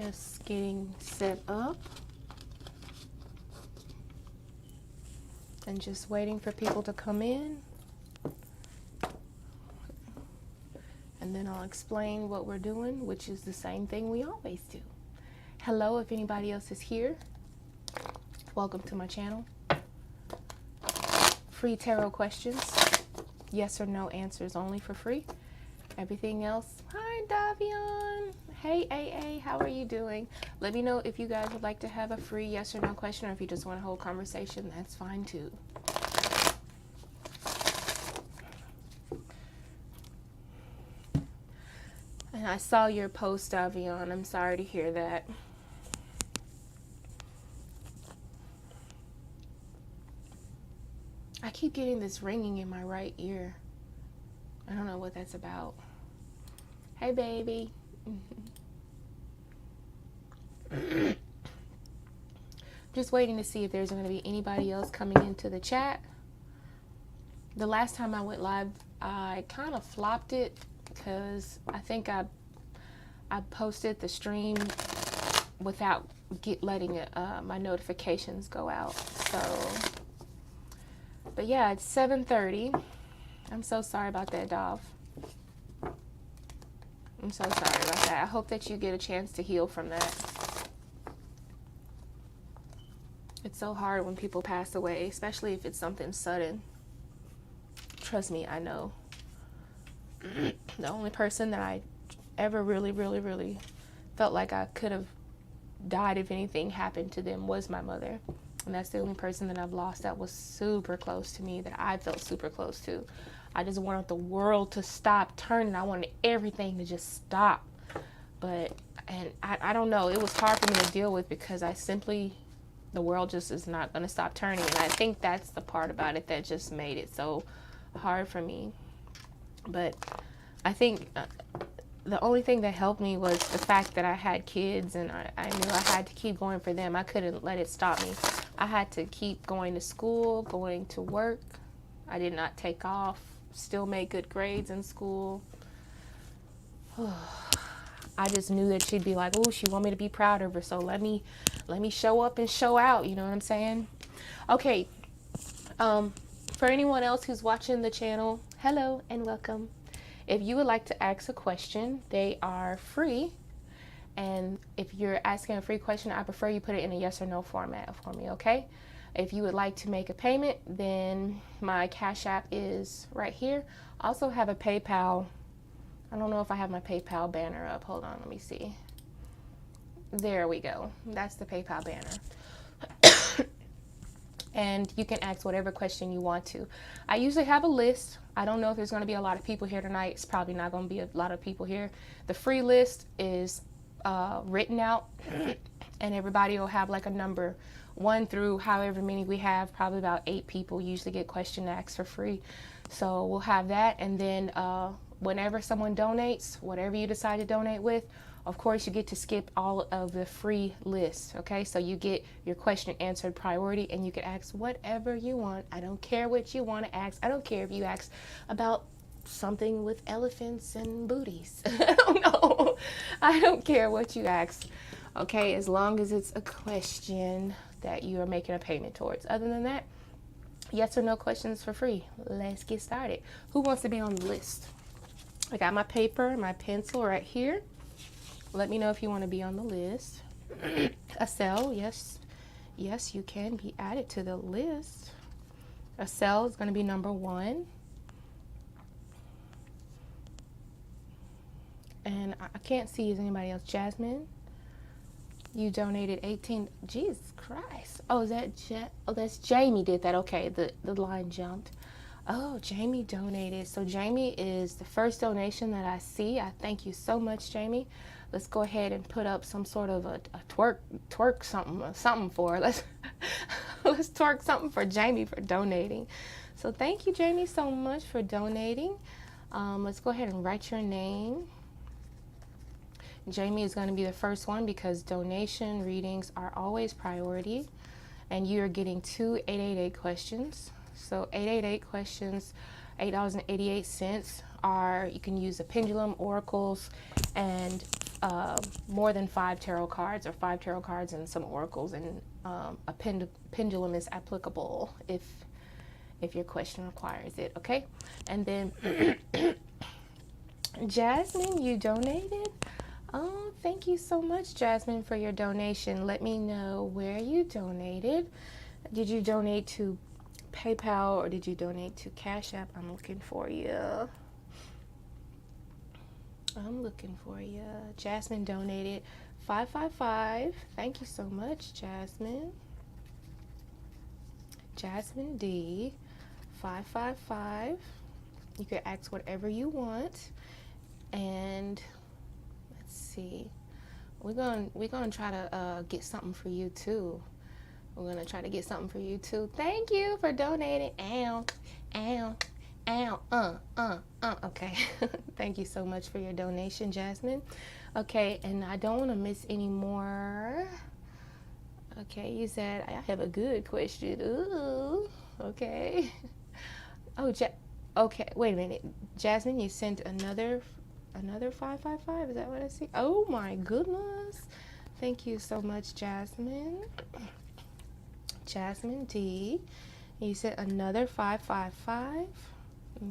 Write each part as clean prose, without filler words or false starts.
Just getting set up and just waiting for people to come in, and then I'll explain what we're doing, which is the same thing we always do. Hello, if anybody else is here, welcome to my channel. Free tarot questions, yes or no answers only for free. Everything else, hi Davion, hey AA, how are you doing? Let me know if you guys would like to have a free yes or no question, or if you just want to hold conversation, that's fine too. And I saw your post, Davion, I'm sorry to hear that. I keep getting this ringing in my right ear. I don't know what that's about. Hey, baby. Just waiting to see if there's going to be anybody else coming into the chat. The last time I went live, I kind of flopped it because I think I posted the stream without letting my notifications go out. So, but yeah, it's 7:30. I'm so sorry about that, Dov. I'm so sorry about that. I hope that you get a chance to heal from that. It's so hard when people pass away, especially if it's something sudden. Trust me, I know. The only person that I ever really felt like I could have died if anything happened to them was my mother. And that's the only person that I've lost that was super close to me, that I felt super close to. I just wanted the world to stop turning. I wanted everything to just stop. But, and I don't know, it was hard for me to deal with because the world just is not going to stop turning. And I think that's the part about it that just made it so hard for me. But I think the only thing that helped me was the fact that I had kids, and I knew I had to keep going for them. I couldn't let it stop me. I had to keep going to school, going to work. I did not take off, still made good grades in school. I just knew that she'd be like, oh, she want me to be proud of her, so let me show up and show out, you know what I'm saying? Okay, for anyone else who's watching the channel, hello and welcome. If you would like to ask a question, they are free. And if you're asking a free question, I prefer you put it in a yes or no format for me, okay? If you would like to make a payment, then my Cash App is right here. I also have a PayPal. I don't know if I have my PayPal banner up. Hold on, let me see. There we go. That's the PayPal banner. And you can ask whatever question you want to. I usually have a list. I don't know if there's going to be a lot of people here tonight. It's probably not going to be a lot of people here. The free list is written out, and everybody will have like a number 1 through however many we have. Probably about 8 people usually get question asked for free. So we'll have that, and then whenever someone donates, whatever you decide to donate with, of course, you get to skip all of the free lists, okay? So you get your question answered priority, and you can ask whatever you want. I don't care what you want to ask. I don't care if you ask about something with elephants and booties. I don't know. I don't care what you ask, okay? As long as it's a question that you are making a payment towards. Other than that, yes or no questions for free. Let's get started. Who wants to be on the list? I got my paper, my pencil right here. Let me know if you want to be on the list. A cell, yes. Yes, you can be added to the list. A cell is going to be number 1. And I can't see, is anybody else? Jasmine, you donated 18. Jesus Christ. Oh, is that oh, that's Jamie did that. Okay, the line jumped. Oh, Jamie donated. So Jamie is the first donation that I see. I thank you so much, Jamie. Let's go ahead and put up some sort of a twerk something for her. Let's twerk something for Jamie for donating. So thank you, Jamie, so much for donating. Let's go ahead and write your name. Jamie is going to be the first one because donation readings are always priority, and you're getting 2 888 questions. So 888 questions, $8.88 are, you can use the Pendulum, oracles, and more than 5 tarot cards, or 5 tarot cards and some oracles, and a pendulum is applicable if your question requires it. Okay, and then Jasmine, you donated. Oh, thank you so much, Jasmine, for your donation. Let me know where you donated. Did you donate to PayPal or did you donate to Cash App? I'm looking for you. Jasmine donated $555. Thank you so much, Jasmine. Jasmine D, $555. You can ask whatever you want. And let's see. We're gonna try to get something for you too. We're gonna try to get something for you too. Thank you for donating. Ow, ow, ow, okay. Thank you so much for your donation, Jasmine. Okay, and I don't want to miss any more. Okay, you said I have a good question. Ooh, okay. Oh, okay. Wait a minute, Jasmine. You sent another 555. Is that what I see? Oh my goodness. Thank you so much, Jasmine. Jasmine D. You said another 555.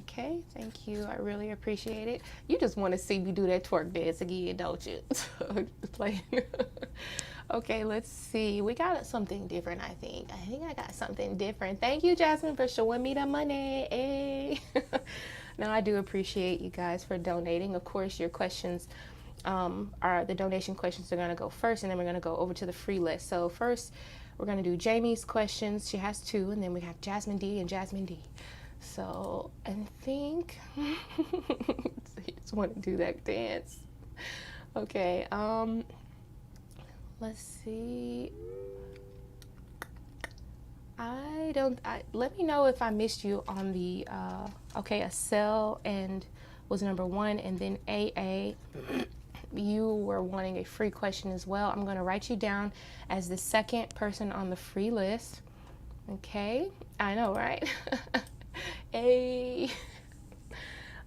Okay, thank you. I really appreciate it. You just want to see me do that twerk dance again, don't you? Just playing. Okay, let's see. We got something different, I think. I got something different. Thank you, Jasmine, for showing me the money. Hey. Now, I do appreciate you guys for donating. Of course, your questions the donation questions are going to go first, and then we're going to go over to the free list. So first, we're going to do Jamie's questions. She has 2, and then we have Jasmine D and Jasmine D. So I think I just want to do that dance. Okay, let's see. Let me know if I missed you on the okay, a cell and was number 1, and then AA, you were wanting a free question as well. I'm going to write you down as the second person on the free list. Okay, I know, right? Hey.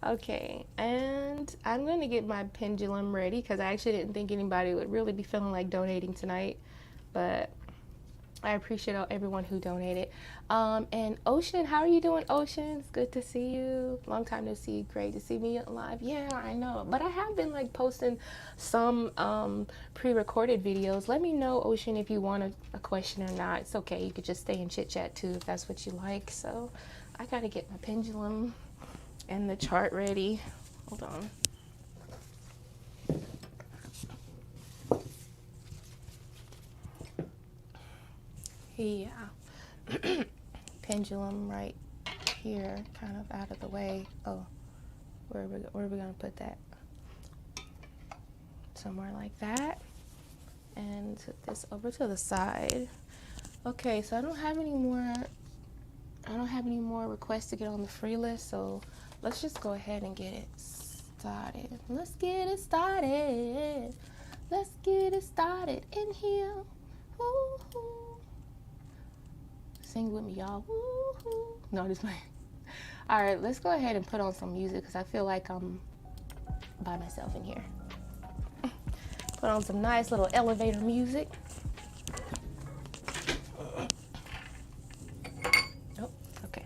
Okay, and I'm going to get my pendulum ready because I actually didn't think anybody would really be feeling like donating tonight, but I appreciate everyone who donated. And Ocean, how are you doing, Ocean? It's good to see you. Long time no see. Great to see me live. Yeah, I know. But I have been like posting some pre-recorded videos. Let me know, Ocean, if you want a question or not. It's okay. You could just stay and chit chat too if that's what you like. So I gotta get my pendulum and the chart ready. Hold on. Yeah. Pendulum right here, kind of out of the way. Oh, where are we gonna put that? Somewhere like that. And put this over to the side. Okay, so I don't have any more requests to get on the free list, so let's just go ahead and get it started. Let's get it started. Let's get it started in here. Woo-hoo. Sing with me, y'all. Woo-hoo. No, just playing. All right, let's go ahead and put on some music because I feel like I'm by myself in here. Put on some nice little elevator music. Oh, okay.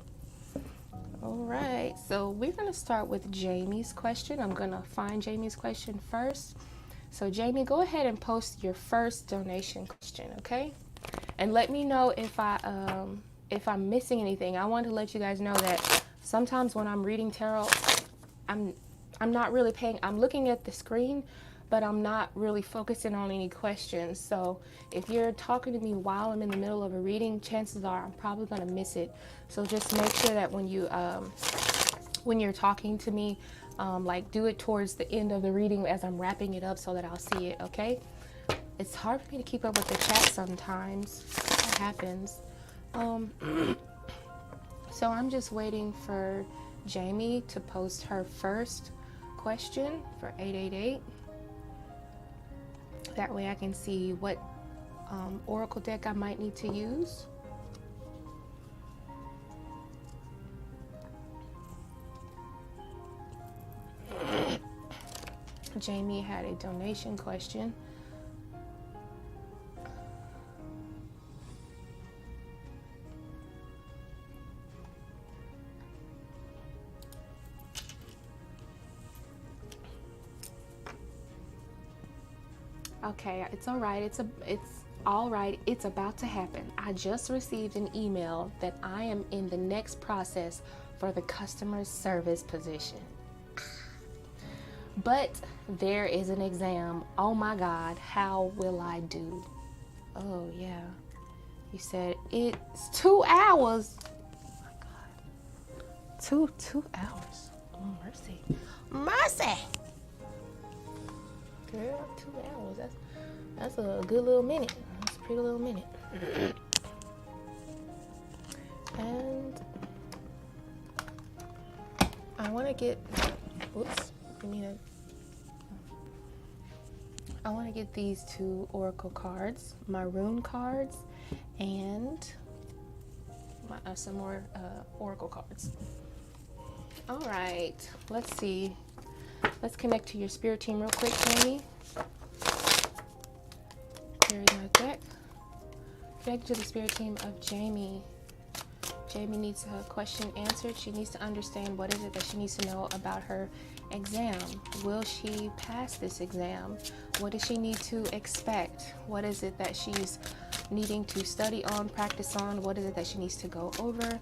All right, so we're gonna start with Jamie's question. I'm gonna find Jamie's question first. So Jamie, go ahead and post your first donation question, okay? And let me know if I'm missing anything. I want to let you guys know that sometimes when I'm reading tarot, I'm not really I'm looking at the screen, but I'm not really focusing on any questions. So if you're talking to me while I'm in the middle of a reading, chances are I'm probably gonna miss it. So just make sure that when you're talking to me, like do it towards the end of the reading as I'm wrapping it up so that I'll see it, okay? It's hard for me to keep up with the chat sometimes. That happens. So I'm just waiting for Jamie to post her first question for 888. That way I can see what oracle deck I might need to use. Jamie had a donation question. Okay, it's all right. It's all right. It's about to happen. I just received an email that I am in the next process for the customer service position. But there is an exam. Oh my God, how will I do? Oh yeah. You said it's 2 hours. Oh my God. Two hours. Oh, mercy. Mercy. Girl, 2 hours. That's a good little minute. That's a pretty little minute. And I want to get, whoops, I want to get these 2 oracle cards, my rune cards, and some more oracle cards. All right, let's see. Let's connect to your spirit team real quick, Jamie. Carry my deck. Connect to the spirit team of Jamie. Jamie needs a question answered. She needs to understand what is it that she needs to know about her exam. Will she pass this exam? What does she need to expect? What is it that she's needing to study on, practice on? What is it that she needs to go over?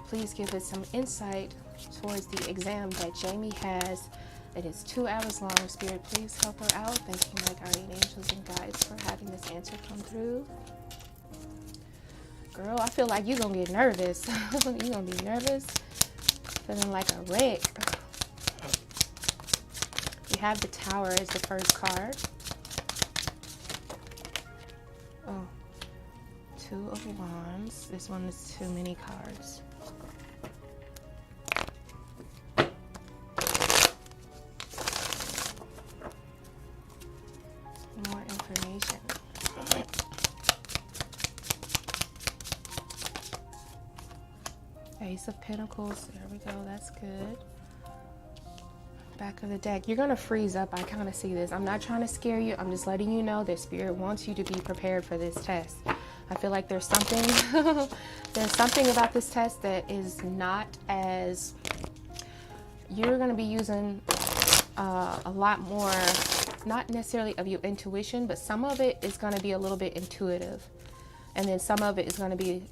Please give us some insight towards the exam that Jamie has. It is 2 hours long. Spirit, please help her out. Thank you, my guardian angels and guides, for having this answer come through. Girl, I feel like you're going to get nervous. You're going to be nervous. Feeling like a wreck. You have the Tower as the first card. Oh, 2 of Wands. This one is too many cards. More information. Ace of Pentacles. There we go. That's good. Back of the deck. You're going to freeze up. I kind of see this. I'm not trying to scare you. I'm just letting you know that Spirit wants you to be prepared for this test. I feel like there's something there's something about this test that is not as, you're going to be using a lot more, not necessarily of your intuition, but some of it is going to be a little bit intuitive, and then some of it is going to be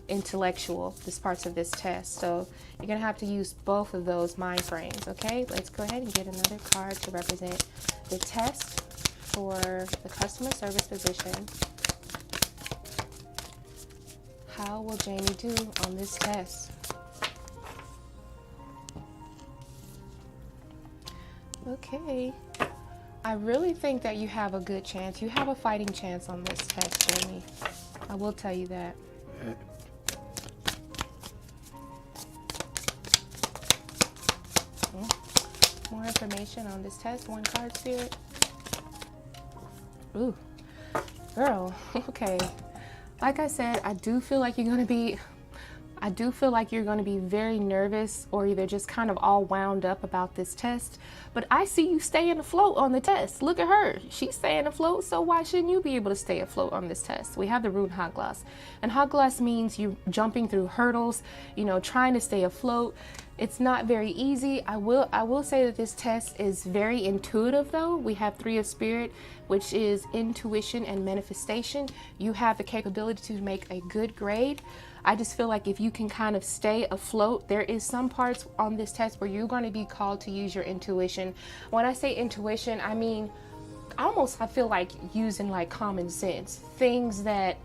intellectual, this parts of this test. So you're going to have to use both of those mind frames. Okay, let's go ahead and get another card to represent the test for the customer service position. How will Jamie do on this test? Okay, I really think that you have a good chance. You have a fighting chance on this test, Jamie. I will tell you that. More information on this test. 1 card, Spirit. Ooh, girl. Okay. Like I said, I do feel like you're going to be very nervous, or either just kind of all wound up about this test. But I see you staying afloat on the test. Look at her. She's staying afloat, so why shouldn't you be able to stay afloat on this test? We have the rune hot glass. And hot glass means you jumping through hurdles, trying to stay afloat. It's not very easy. I will say that this test is very intuitive though. We have 3 of Spirit, which is intuition and manifestation. You have the capability to make a good grade. I just feel like if you can kind of stay afloat, there is some parts on this test where you're going to be called to use your intuition. When I say intuition, I mean, I feel like using like common sense, things that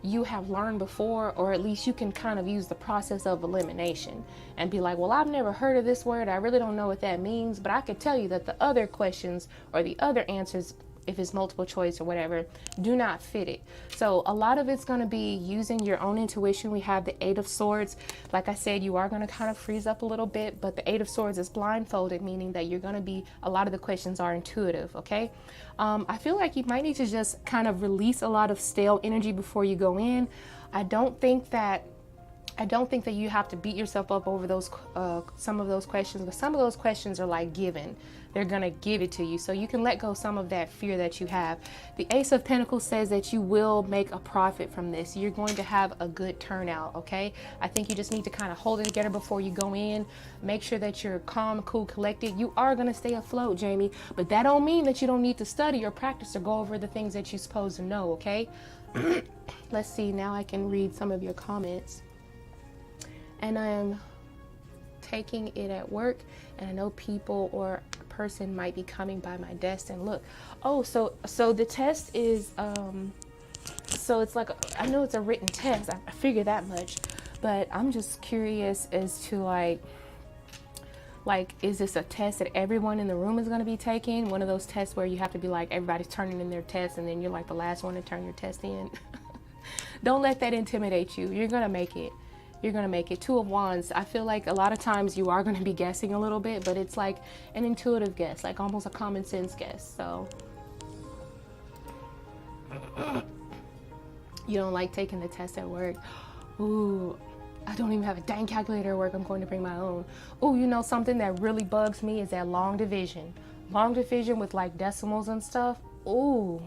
you have learned before, or at least you can kind of use the process of elimination and be like, well, I've never heard of this word. I really don't know what that means, but I could tell you that the other questions or the other answers, if it's multiple choice or whatever, do not fit it. So a lot of it's going to be using your own intuition. We have the 8 of Swords. Like I said, you are going to kind of freeze up a little bit, but the 8 of Swords is blindfolded, meaning that you're going to be, a lot of the questions are intuitive. Okay. I feel like you might need to just kind of release a lot of stale energy before you go in. I don't think that I don't think that you have to beat yourself up over those some of those questions, but some of those questions are like given. They're gonna give it to you, so you can let go some of that fear that you have. The Ace of Pentacles says that you will make a profit from this. You're going to have a good turnout, okay? I think you just need to kind of hold it together before you go in. Make sure that you're calm, cool, collected. You are gonna stay afloat, Jamie, but that don't mean that you don't need to study or practice or go over the things that you're supposed to know, okay? Let's see, now I can read some of your comments. And I'm taking it at work, and I know people or a person might be coming by my desk and look. Oh, so the test is so it's like, I know it's a written test, I figure that much, but I'm just curious as to like is this a test that everyone in the room is going to be taking? One of those tests where you have to be like, everybody's turning in their test and then you're like the last one to turn your test in. Don't let that intimidate you. You're gonna make it. You're gonna make it. Two of Wands. I feel like a lot of times you are gonna be guessing a little bit, but it's like an intuitive guess, like almost a common sense guess. So you don't like taking the test at work. Ooh, I don't even have a dang calculator at work. I'm going to bring my own. Ooh, you know something that really bugs me is that long division. Long division with like decimals and stuff. Ooh,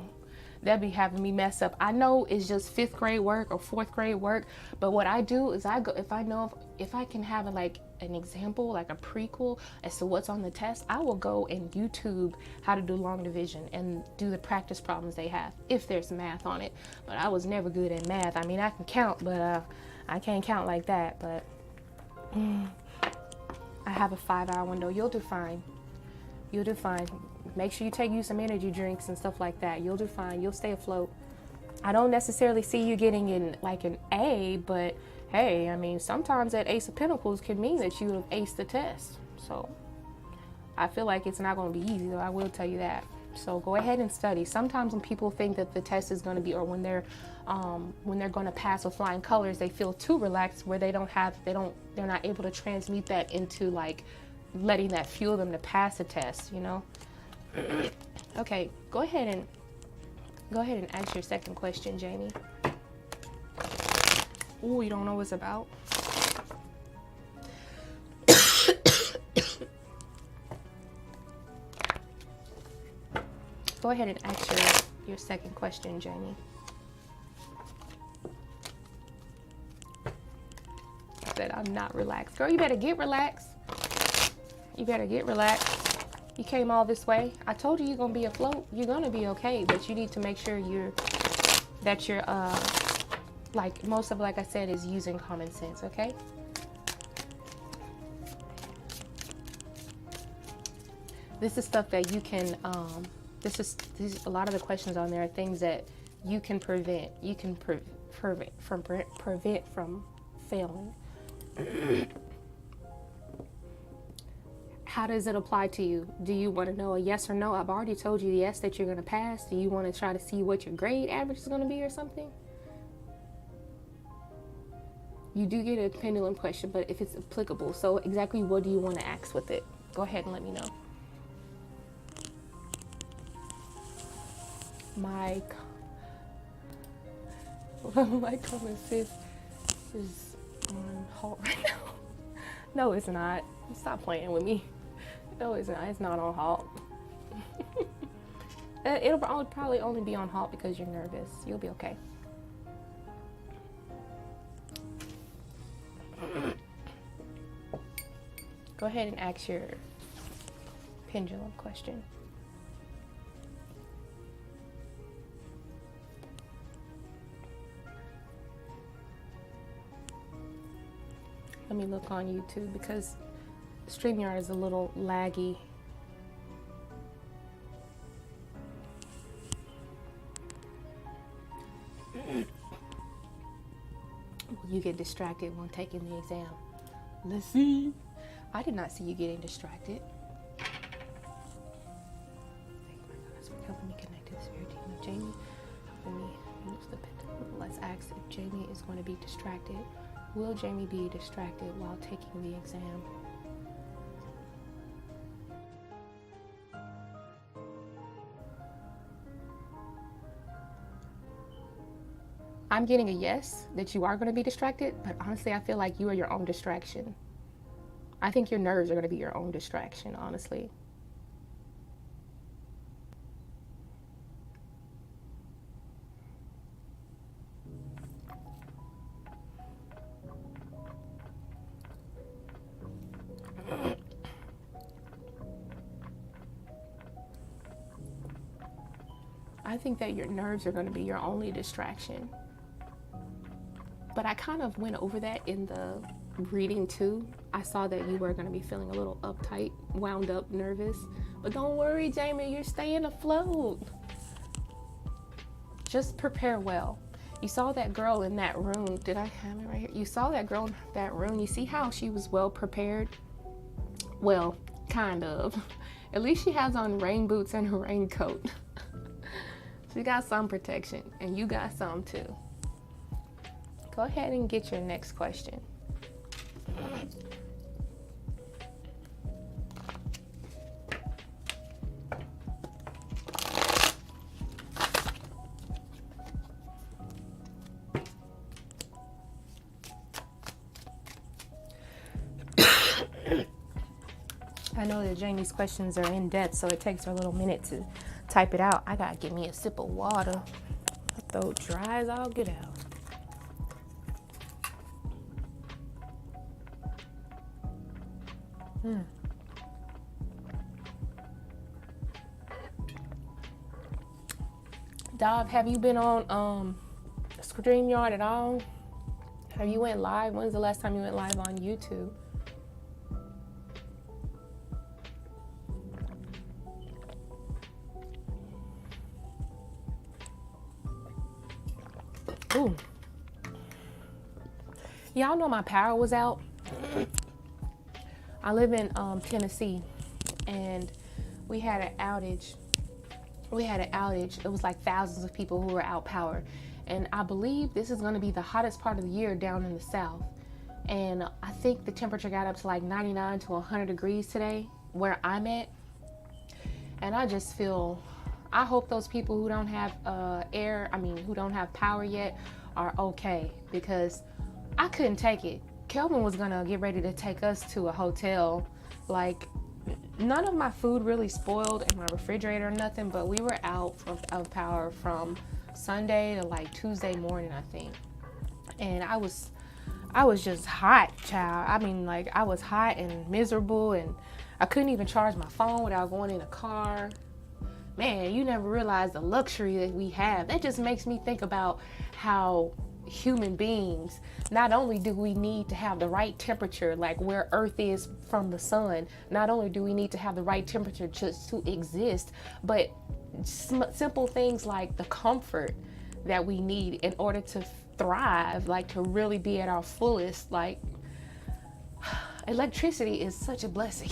that be having me mess up. I know it's just 5th grade work or 4th grade work, but what I do is I go, if I know if I can have like an example, like a prequel as to what's on the test, I will go and YouTube how to do long division and do the practice problems they have if there's math on it. But I was never good at math. I mean, I can count, but I can't count like that. But I have a 5-hour window. You'll do fine. You'll do fine. Make sure you use some energy drinks and stuff like that. You'll do fine. You'll stay afloat. I don't necessarily see you getting in like an A, but hey, I mean, sometimes that Ace of Pentacles can mean that you have aced the test. So I feel like it's not going to be easy, though. I will tell you that. So go ahead and study. Sometimes when people think that the test is going to be, or when they're going to pass with flying colors, they feel too relaxed where they're not able to transmute that into like letting that fuel them to pass the test, you know? Okay, go ahead and ask your second question, Jamie. Oh, you don't know what it's about? Go ahead and ask your second question, Jamie. I said I'm not relaxed. Girl, you better get relaxed. You better get relaxed. You came all this way. I told you you're gonna be afloat. You're gonna be okay, but you need to make sure you're like most of, like I said, is using common sense, okay? This is stuff that you can a lot of the questions on there are things that you can prevent. You can prevent from failing. How does it apply to you? Do you want to know a yes or no? I've already told you yes, that you're going to pass. Do you want to try to see what your grade average is going to be or something? You do get a pendulum question, but if it's applicable. So exactly what do you want to ask with it? Go ahead and let me know. My common sense is on halt right now. No, it's not. Stop playing with me. No, it's not. It's not on halt. It'll probably only be on halt because you're nervous. You'll be okay. Go ahead and ask your pendulum question. Let me look on YouTube because StreamYard is a little laggy. You get distracted when taking the exam. Let's see. I did not see you getting distracted. Thank my gods for helping me connect to the spirit team of Jamie. Helping me use the pendulum. Let's ask if Jamie is going to be distracted. Will Jamie be distracted while taking the exam? I'm getting a yes, that you are going to be distracted, but honestly, I feel like you are your own distraction. I think your nerves are going to be your own distraction, honestly. I think that your nerves are going to be your only distraction. But I kind of went over that in the reading too. I saw that you were going to be feeling a little uptight, wound up, nervous. But don't worry, Jamie, you're staying afloat. Just prepare well. You saw that girl in that room. Did I have it right here? You saw that girl in that room. You see how she was well prepared? Well, kind of. At least she has on rain boots and a raincoat. She got some protection, and you got some too. Go ahead and get your next question. I know that Jamie's questions are in depth, so it takes her a little minute to type it out. I gotta get me a sip of water. My throat dry as all get out. Dov, have you been on StreamYard at all? Have you went live? When's the last time you went live on YouTube? Ooh. Y'all know my power was out. I live in Tennessee, and we had an outage. It was like thousands of people who were out power. And I believe this is going to be the hottest part of the year down in the south. And I think the temperature got up to like 99 to 100 degrees today where I'm at. And I just feel, I hope those people who don't have who don't have power yet are okay, because I couldn't take it. Kelvin was going to get ready to take us to a hotel. Like, none of my food really spoiled in my refrigerator or nothing, but we were out of power from Sunday to like Tuesday morning, I think. And I was just hot, child. I mean, like, I was hot and miserable, and I couldn't even charge my phone without going in a car. Man, you never realize the luxury that we have. That just makes me think about how human beings, not only do we need to have the right temperature, like where Earth is from the sun, not only do we need to have the right temperature just to exist, but simple things like the comfort that we need in order to thrive, like to really be at our fullest. Like, electricity is such a blessing.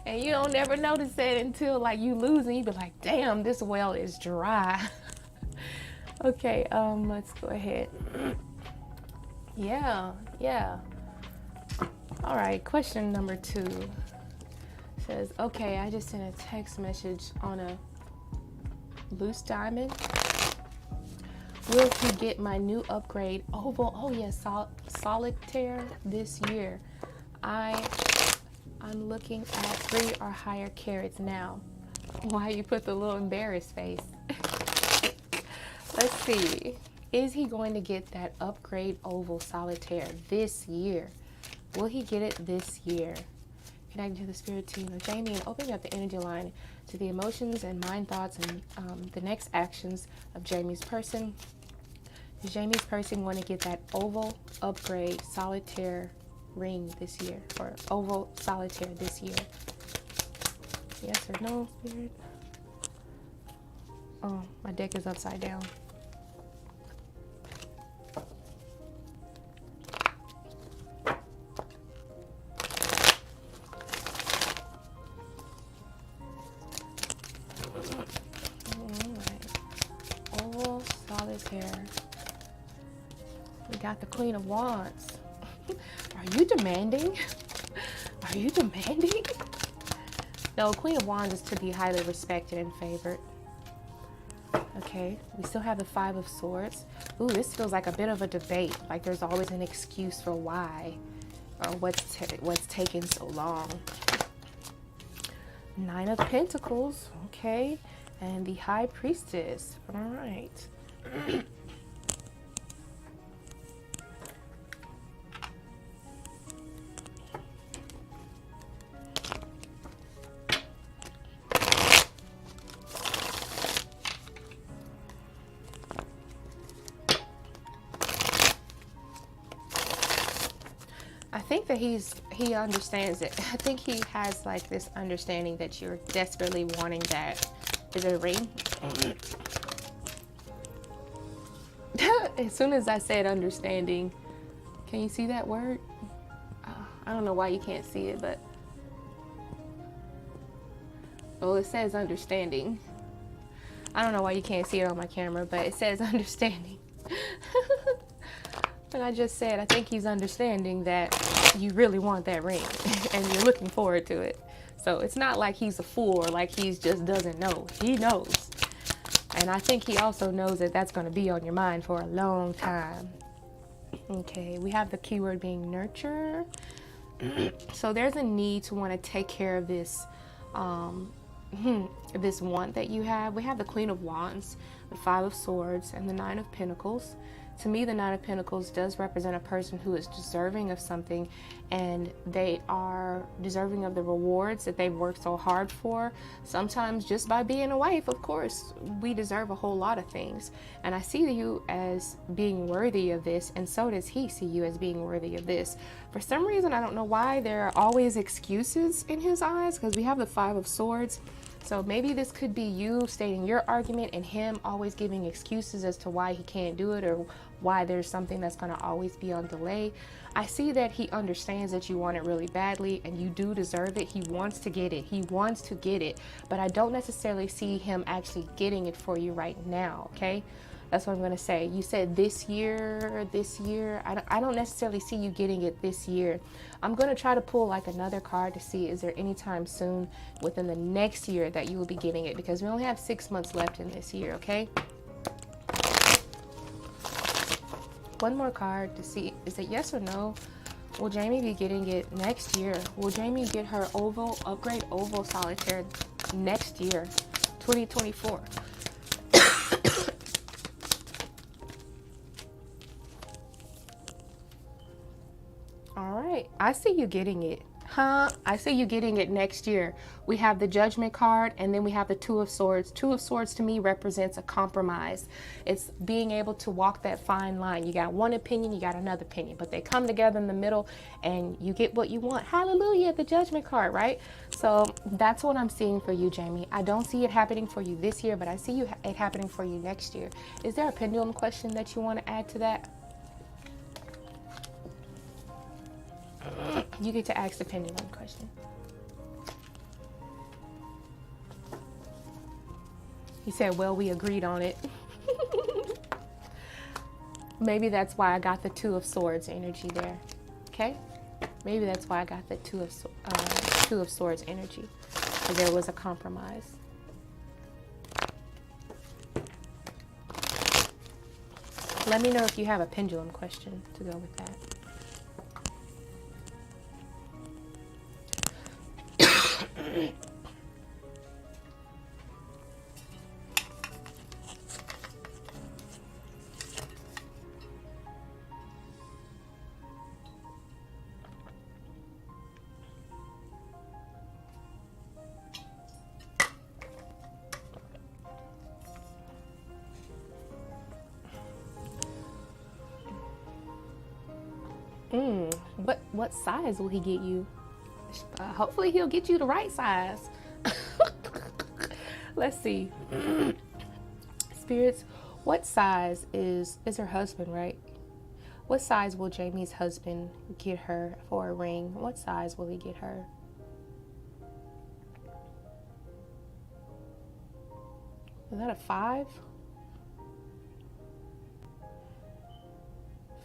And you don't ever notice that until like you lose, and you be like, damn, this well is dry. Okay, let's go ahead. Yeah. All right, question number 2 says, okay, I just sent a text message on a loose diamond. Will he get my new upgrade oval? Oh yes, solitaire this year. I'm looking at 3 or higher carats now. Why you put the little embarrassed face? Let's see. Is he going to get that upgrade oval solitaire this year? Will he get it this year? Connecting to the spirit team of Jamie and opening up the energy line to the emotions and mind thoughts and the next actions of Jamie's person. Is Jamie's person going to get that oval upgrade solitaire ring this year, or oval solitaire this year? Yes or no, spirit? Oh, my deck is upside down. Solitaire. We got the Queen of Wands. Are you demanding? Are you demanding? No, Queen of Wands is to be highly respected and favored. Okay, we still have the Five of Swords. Ooh, this feels like a bit of a debate. Like there's always an excuse for why or what's taking so long. Nine of Pentacles, okay, and the High Priestess. All right. I think that he understands it. I think he has like this understanding that you're desperately wanting that. Is it a ring? As soon as I said understanding, can you see that word? I don't know why you can't see it, but well, it says understanding. I don't know why you can't see it on my camera, but it says understanding. And I just said, I think he's understanding that you really want that ring and you're looking forward to it. So it's not like he's a fool or like he just doesn't know. He knows. And I think he also knows that that's going to be on your mind for a long time. Okay, we have the keyword being nurture. So there's a need to want to take care of this this want that you have. We have the Queen of Wands, the Five of Swords, and the Nine of Pentacles. To me, the Nine of Pentacles does represent a person who is deserving of something, and they are deserving of the rewards that they've worked so hard for. Sometimes just by being a wife, of course, we deserve a whole lot of things. And I see you as being worthy of this, and so does he see you as being worthy of this. For some reason, I don't know why, there are always excuses in his eyes, because we have the Five of Swords. So maybe this could be you stating your argument and him always giving excuses as to why he can't do it or why there's something that's going to always be on delay. I see that he understands that you want it really badly and you do deserve it. He wants to get it. He wants to get it. But I don't necessarily see him actually getting it for you right now, okay? That's what I'm going to say. You said this year. I don't necessarily see you getting it this year. I'm going to try to pull like another card to see is there any time soon within the next year that you will be getting it, because we only have 6 months left in this year, okay? One more card to see, is it yes or no? Will Jamie be getting it next year? Will Jamie get her upgrade oval solitaire next year, 2024? All right, I see you getting it. I see you getting it next year. We have the Judgment card, and then we have the Two of Swords. Two of Swords to me represents a compromise. It's being able to walk that fine line. You got one opinion, you got another opinion, but they come together in the middle and you get what you want. Hallelujah, the Judgment card, right? So that's what I'm seeing for you, Jamie. I don't see it happening for you this year, but I see it happening for you next year. Is there a pendulum question that you want to add to that? You get to ask the pendulum question. He said, well, we agreed on it. Maybe that's why I got the Two of Swords energy there. Okay? Maybe that's why I got the Two of Swords energy. Because there was a compromise. Let me know if you have a pendulum question to go with that. What size will he get you? Hopefully he'll get you the right size. Let's see. Spirits, what size is her husband, right? What size will Jamie's husband get her for a ring? What size will he get her? Is that a 5?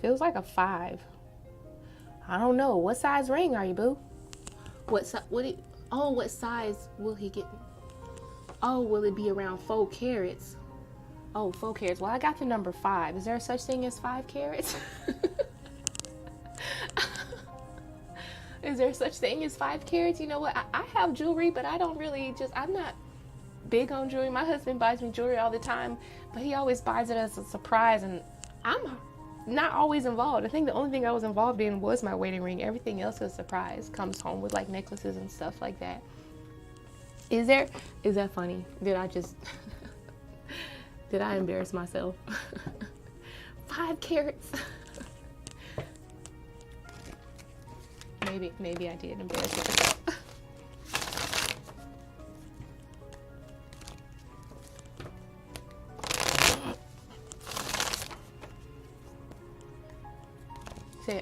Feels like a 5. I don't know. What size ring are you, boo? What size will he get? Oh, will it be around 4 carats? Oh, 4 carats. Well, I got the number 5. Is there a such thing as 5 carats? Is there such thing as 5 carats? You know what? I have jewelry, but I don't really I'm not big on jewelry. My husband buys me jewelry all the time, but he always buys it as a surprise, and I'm not always involved. I think the only thing I was involved in was my wedding ring. Everything else is a surprise. Comes home with like necklaces and stuff like that. Is that funny? Did I just did I embarrass myself? 5 carats. Maybe I did embarrass myself.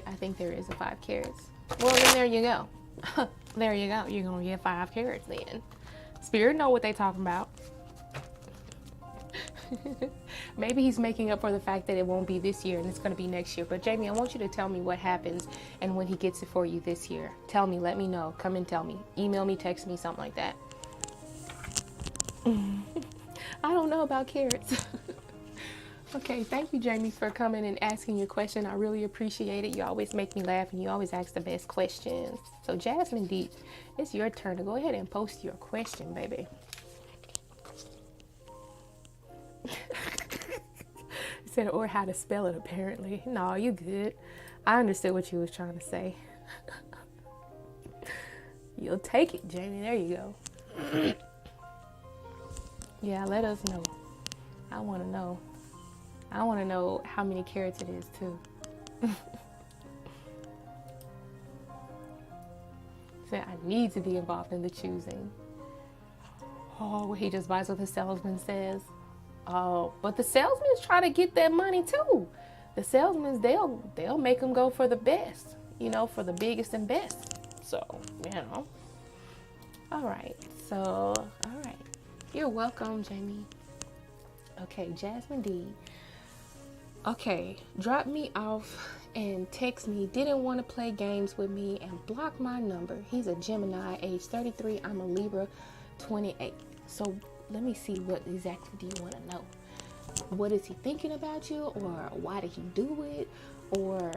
I think there is a 5 carats. Well, then there you go. There you go. You're gonna get 5 carats then. Spirit know what they talking about. Maybe he's making up for the fact that it won't be this year and it's going to be next year. But Jamie, I want you to tell me what happens and when he gets it for you this year. Tell me, let me know. Come and tell me. Email me, text me, something like that. I don't know about carrots. Okay, thank you, Jamie, for coming and asking your question. I really appreciate it. You always make me laugh and you always ask the best questions. So Jasmine D, it's your turn to go ahead and post your question, baby. Said, or how to spell it, apparently. No, you good. I understood what you was trying to say. You'll take it, Jamie. There you go. Yeah, let us know. I want to know. I want to know how many carats it is, too. Said, I need to be involved in the choosing. Oh, well, he just buys what the salesman says. Oh, but the salesmen try to get that money too. The salesmen, they'll make them go for the best, you know, for the biggest and best. So, you know. All right. So, all right. You're welcome, Jamie. Okay, Jasmine D. Okay, drop me off and text me. Didn't want to play games with me and block my number. He's a Gemini, age 33. I'm a Libra, 28. So, let me see, what exactly do you want to know? What is he thinking about you, or why did he do it, or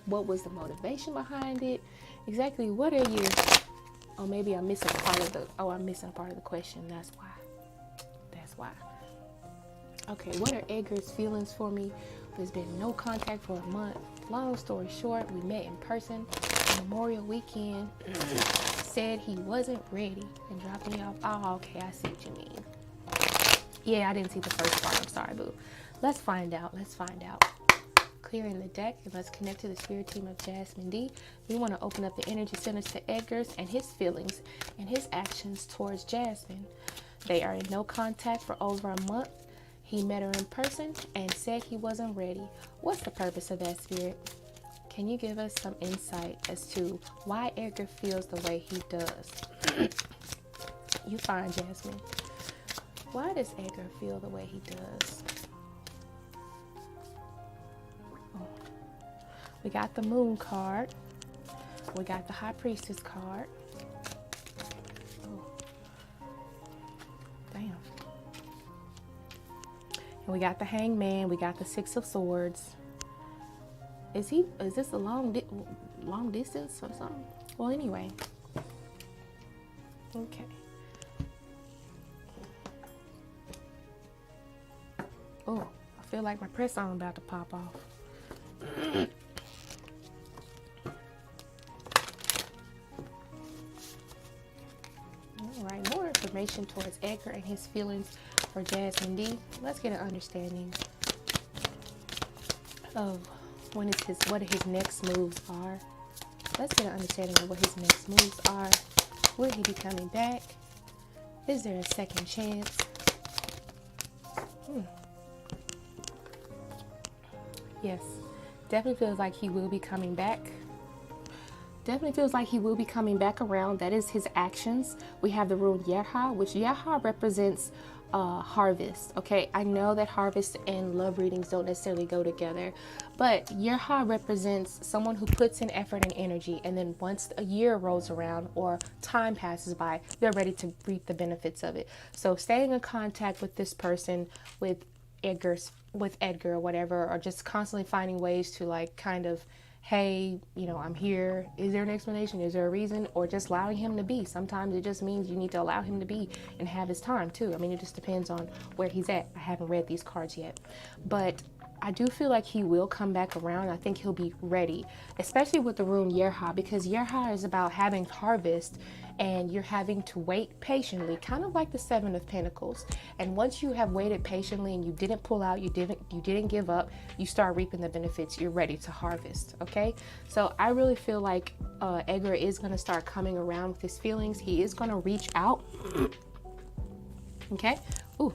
what was the motivation behind it? Exactly what are you? Oh, maybe I'm missing part of the question. That's why. Okay, what are Edgar's feelings for me? There's been no contact for a month. Long story short, we met in person on Memorial weekend. Said he wasn't ready and dropped me off. Oh, okay, I see what you mean. Yeah, I didn't see the first part. I'm sorry, boo. Let's find out. Clearing the deck, and let's connect to the spirit team of Jasmine D. We want to open up the energy centers to Edgar's and his feelings and his actions towards Jasmine. They are in no contact for over a month. He met her in person and said he wasn't ready. What's the purpose of that, spirit? Can you give us some insight as to why Edgar feels the way he does? You fine, Jasmine. Why does Edgar feel the way he does? Oh. We got the Moon card. We got the High Priestess card. Oh. Damn. And we got the Hangman. We got the Six of Swords. Is this a long distance or something? Well, anyway. Okay. Oh, I feel like my press on about to pop off. All right, more information towards Edgar and his feelings for Jasmine D. Let's get an understanding of what his next moves are. Let's get an understanding of what his next moves are. Will he be coming back? Is there a second chance? Yes, definitely feels like he will be coming back. Definitely feels like he will be coming back around. That is his actions. We have the rune Yerha, which Yerha represents harvest. Okay, I know that harvest and love readings don't necessarily go together, but Yerha represents someone who puts in effort and energy, and then once a year rolls around or time passes by, they're ready to reap the benefits of it. So staying in contact with this person, with Edgar or whatever, or just constantly finding ways to like kind of, hey, you know, I'm here. Is there an explanation? Is there a reason? Or just allowing him to be. Sometimes it just means you need to allow him to be and have his time too. I mean, it just depends on where he's at. I haven't read these cards yet, but I do feel like he will come back around. I think he'll be ready, especially with the rune Yerha, because Yerha is about having harvest and you're having to wait patiently, kind of like the Seven of Pentacles. And once you have waited patiently and you didn't pull out, you didn't give up, you start reaping the benefits, you're ready to harvest. Okay, so I really feel like Edgar is going to start coming around with his feelings. He is going to reach out. Okay. Ooh.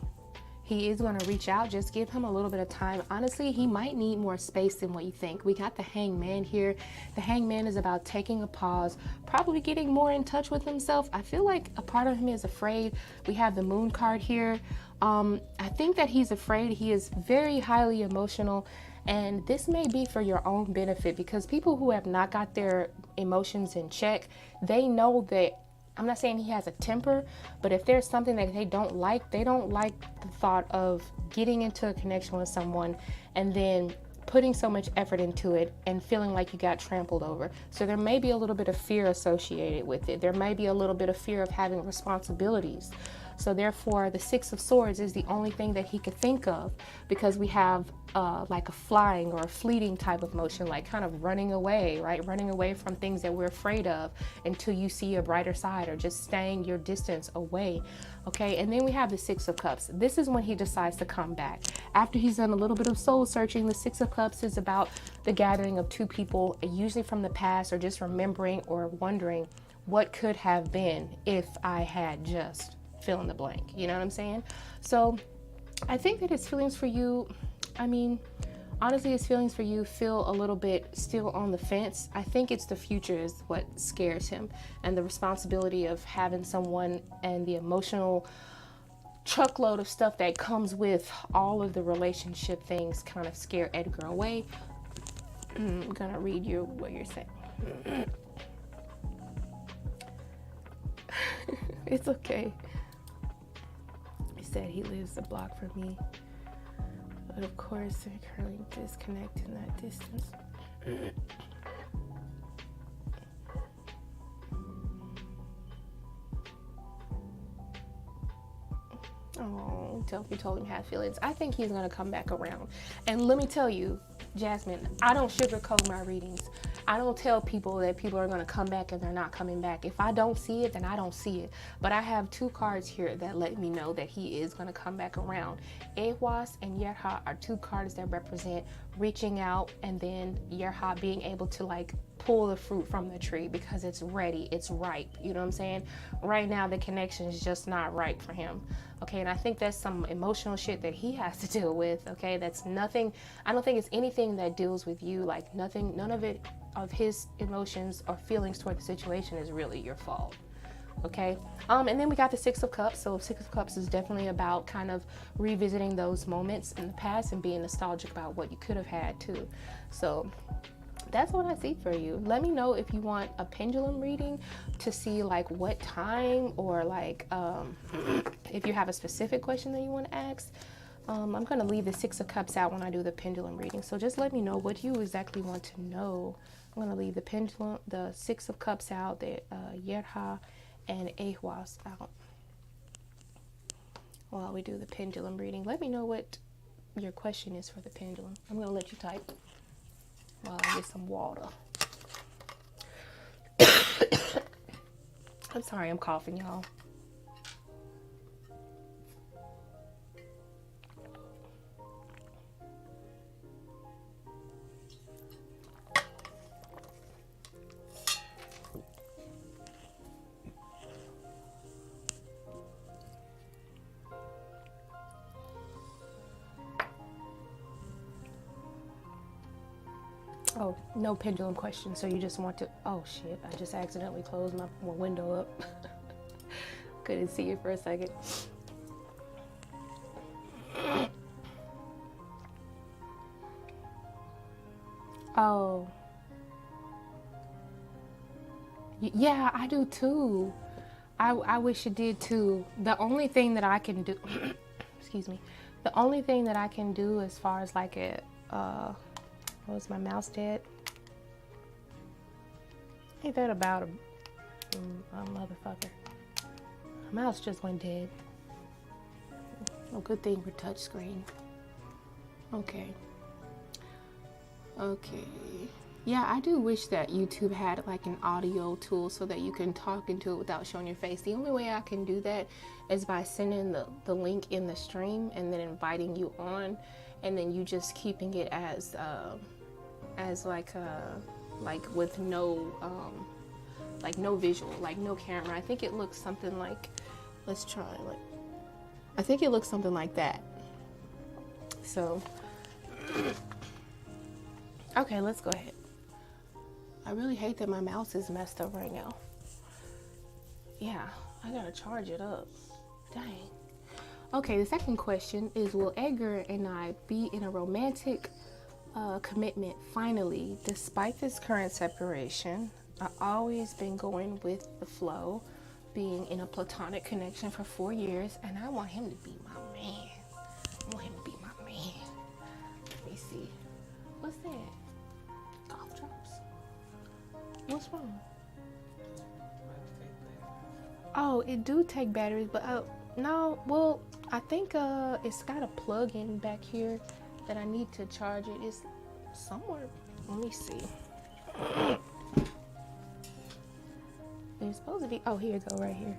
He is going to reach out. Just give him a little bit of time. Honestly, he might need more space than what you think. We got the Hangman here. The Hangman is about taking a pause, probably getting more in touch with himself. I feel like a part of him is afraid. We have the Moon card here. I think that he's afraid. He is very highly emotional. And this may be for your own benefit, because people who have not got their emotions in check, they know that, I'm not saying he has a temper, but if there's something that they don't like the thought of getting into a connection with someone and then putting so much effort into it and feeling like you got trampled over. So there may be a little bit of fear associated with it. There may be a little bit of fear of having responsibilities. So therefore, the Six of Swords is the only thing that he could think of, because we have like a flying or a fleeting type of motion, like kind of running away, right? Running away from things that we're afraid of until you see a brighter side, or just staying your distance away. Okay, and then we have the Six of Cups. This is when he decides to come back. After he's done a little bit of soul searching, the Six of Cups is about the gathering of two people, usually from the past, or just remembering or wondering what could have been if I had just fill in the blank. You know what I'm saying? So I think that his feelings for you, I mean, honestly, his feelings for you feel a little bit still on the fence. I think it's the future is what scares him, and the responsibility of having someone and the emotional truckload of stuff that comes with all of the relationship things kind of scare Edgar away. I'm gonna read you what you're saying. It's okay. He said he lives a block from me, but of course they're currently disconnected in that distance. Oh, you told him he had feelings. I think he's gonna come back around. And let me tell you, Jasmine, I don't sugarcoat my readings. I don't tell people that people are going to come back and they're not coming back. If I don't see it, then I don't see it. But I have two cards here that let me know that he is going to come back around. Ehwas and Yerha are two cards that represent reaching out, and then Yerha being able to like pull the fruit from the tree because it's ready, it's ripe. You know what I'm saying? Right now, the connection is just not right for him. Okay, and I think that's some emotional shit that he has to deal with. Okay, that's nothing. I don't think it's anything that deals with you. Like nothing, none of it, of his emotions or feelings toward the situation is really your fault. Okay, and then we got the Six of Cups. So Six of Cups is definitely about kind of revisiting those moments in the past and being nostalgic about what you could have had too. So that's what I see for you. Let me know if you want a pendulum reading to see like what time, or like if you have a specific question that you want to ask. I'm going to leave the Six of Cups out when I do the pendulum reading. So just let me know what you exactly want to know. I'm going to leave the pendulum, the Six of Cups out, the Yerha and Ehwas out while we do the pendulum reading. Let me know what your question is for the pendulum. I'm going to let you type while I get some water. I'm sorry, I'm coughing, y'all. Oh, no pendulum question. So you just want to, oh shit, I just accidentally closed my window up. Couldn't see it for a second. Oh, yeah, I do too. I wish it did too. The only thing that I can do, excuse me, the only thing that I can do as far as like a, was my mouse dead? Ain't that about a motherfucker? My mouse just went dead. Oh, good thing we're touchscreen. Okay. Okay. Yeah, I do wish that YouTube had like an audio tool so that you can talk into it without showing your face. The only way I can do that is by sending the link in the stream and then inviting you on, and then you just keeping it as like with no like no visual, like no camera. I think it looks something like, let's try, like, I think it looks something like that. So okay, let's go ahead. I really hate that my mouse is messed up right now. Yeah, I gotta charge it up. Dang. Okay, the second question is, will Edgar and I be in a romantic commitment finally, despite this current separation? I've always been going with the flow, being in a platonic connection for 4 years, and I want him to be my man. I want him to be my man. Let me see. What's that? Cough drops. What's wrong? Oh, it do take batteries, but no, well, I think it's got a plug in back here that I need to charge it. It's somewhere. Let me see. It's supposed to be, oh, here you go, right here.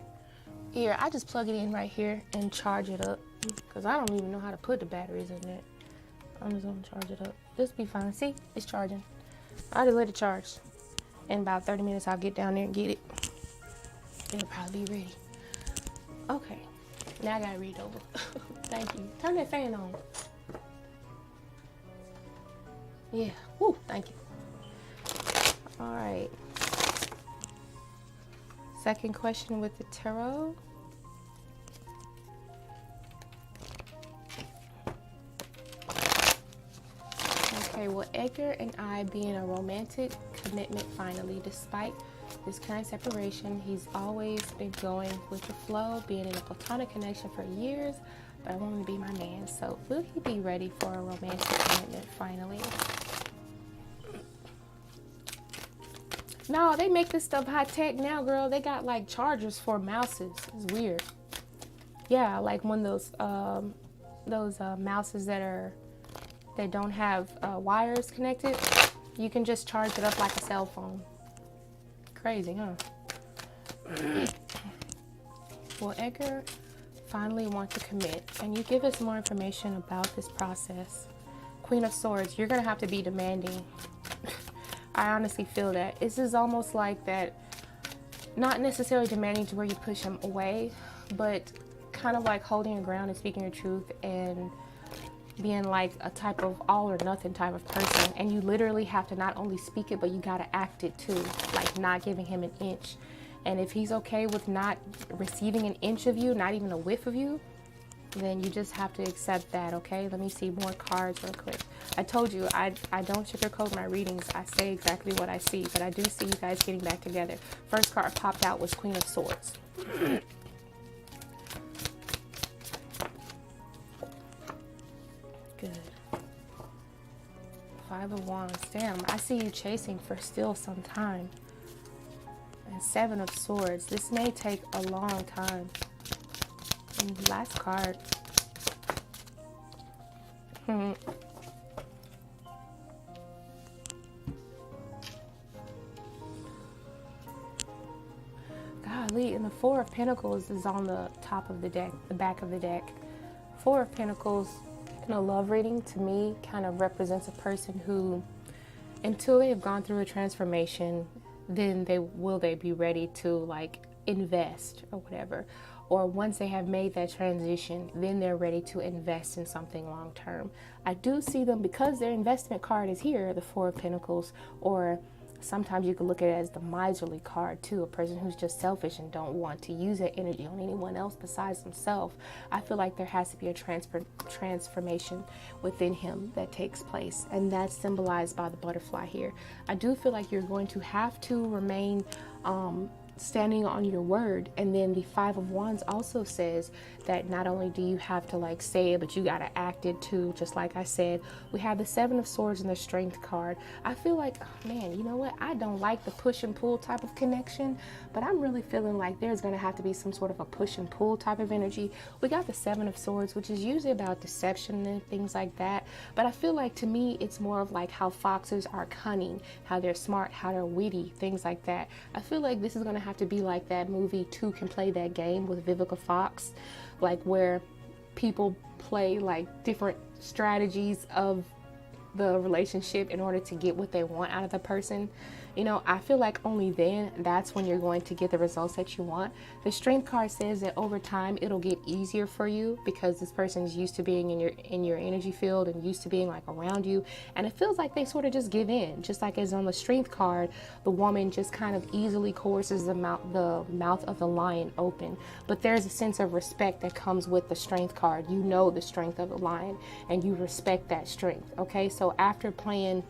Here, I just plug it in right here and charge it up, because I don't even know how to put the batteries in it. I'm just gonna charge it up. This will be fine. See, it's charging. I just let it charge. In about 30 minutes, I'll get down there and get it. It'll probably be ready. Okay, now I gotta read it over. Thank you. Turn that fan on. Yeah, woo, thank you. All right. Second question with the tarot. Okay, will Edgar and I be in a romantic commitment finally, despite this current separation? He's always been going with the flow, being in a platonic connection for years, but I want him to be my man. So will he be ready for a romantic commitment finally? No, they make this stuff high tech now, girl. They got like chargers for mouses. It's weird. Yeah, like one of those mouses that don't have wires connected. You can just charge it up like a cell phone. Crazy, huh? Will Edgar finally want to commit? Can you give us more information about this process? Queen of Swords, you're gonna have to be demanding. I honestly feel that. This is almost like that, not necessarily demanding to where you push him away, but kind of like holding your ground and speaking your truth and being like a type of all or nothing type of person. And you literally have to not only speak it, but you gotta act it too, like not giving him an inch. And if he's okay with not receiving an inch of you, not even a whiff of you, then you just have to accept that, okay? Let me see more cards real quick. I told you, I don't sugarcoat my readings. I say exactly what I see, but I do see you guys getting back together. First card popped out was Queen of Swords. Good. Five of Wands. Damn, I see you chasing for still some time. And Seven of Swords. This may take a long time. And last card. Golly, and the Four of Pentacles is on the top of the deck, the back of the deck. Four of Pentacles in a love reading, to me, kind of represents a person who, until they have gone through a transformation, then they be ready to like invest or whatever. Or once they have made that transition, then they're ready to invest in something long term. I do see them, because their investment card is here, the Four of Pentacles, or Sometimes you can look at it as the miserly card too, a person who's just selfish and don't want to use that energy on anyone else besides themselves. I feel like there has to be a transformation within him that takes place, and that's symbolized by the butterfly here. I do feel like you're going to have to remain standing on your word. And then the Five of Wands also says that not only do you have to like say it, but you got to act it too. Just like I said, we have the Seven of Swords and the Strength card. I feel like, oh man, you know what? I don't like the push and pull type of connection, but I'm really feeling like there's going to have to be some sort of a push and pull type of energy. We got the Seven of Swords, which is usually about deception and things like that. But I feel like to me, it's more of like how foxes are cunning, how they're smart, how they're witty, things like that. I feel like this is going to have to be like that movie Two Can Play That Game with Vivica Fox, like where people play like different strategies of the relationship in order to get what they want out of the person. You know, I feel like only then that's when you're going to get the results that you want. The Strength card says that over time it'll get easier for you because this person is used to being in your energy field and used to being like around you, and it feels like they sort of just give in. Just like as on the Strength card, the woman just kind of easily coerces the mouth of the lion open. But there's a sense of respect that comes with the Strength card. You know the strength of the lion and you respect that strength. Okay, so after playing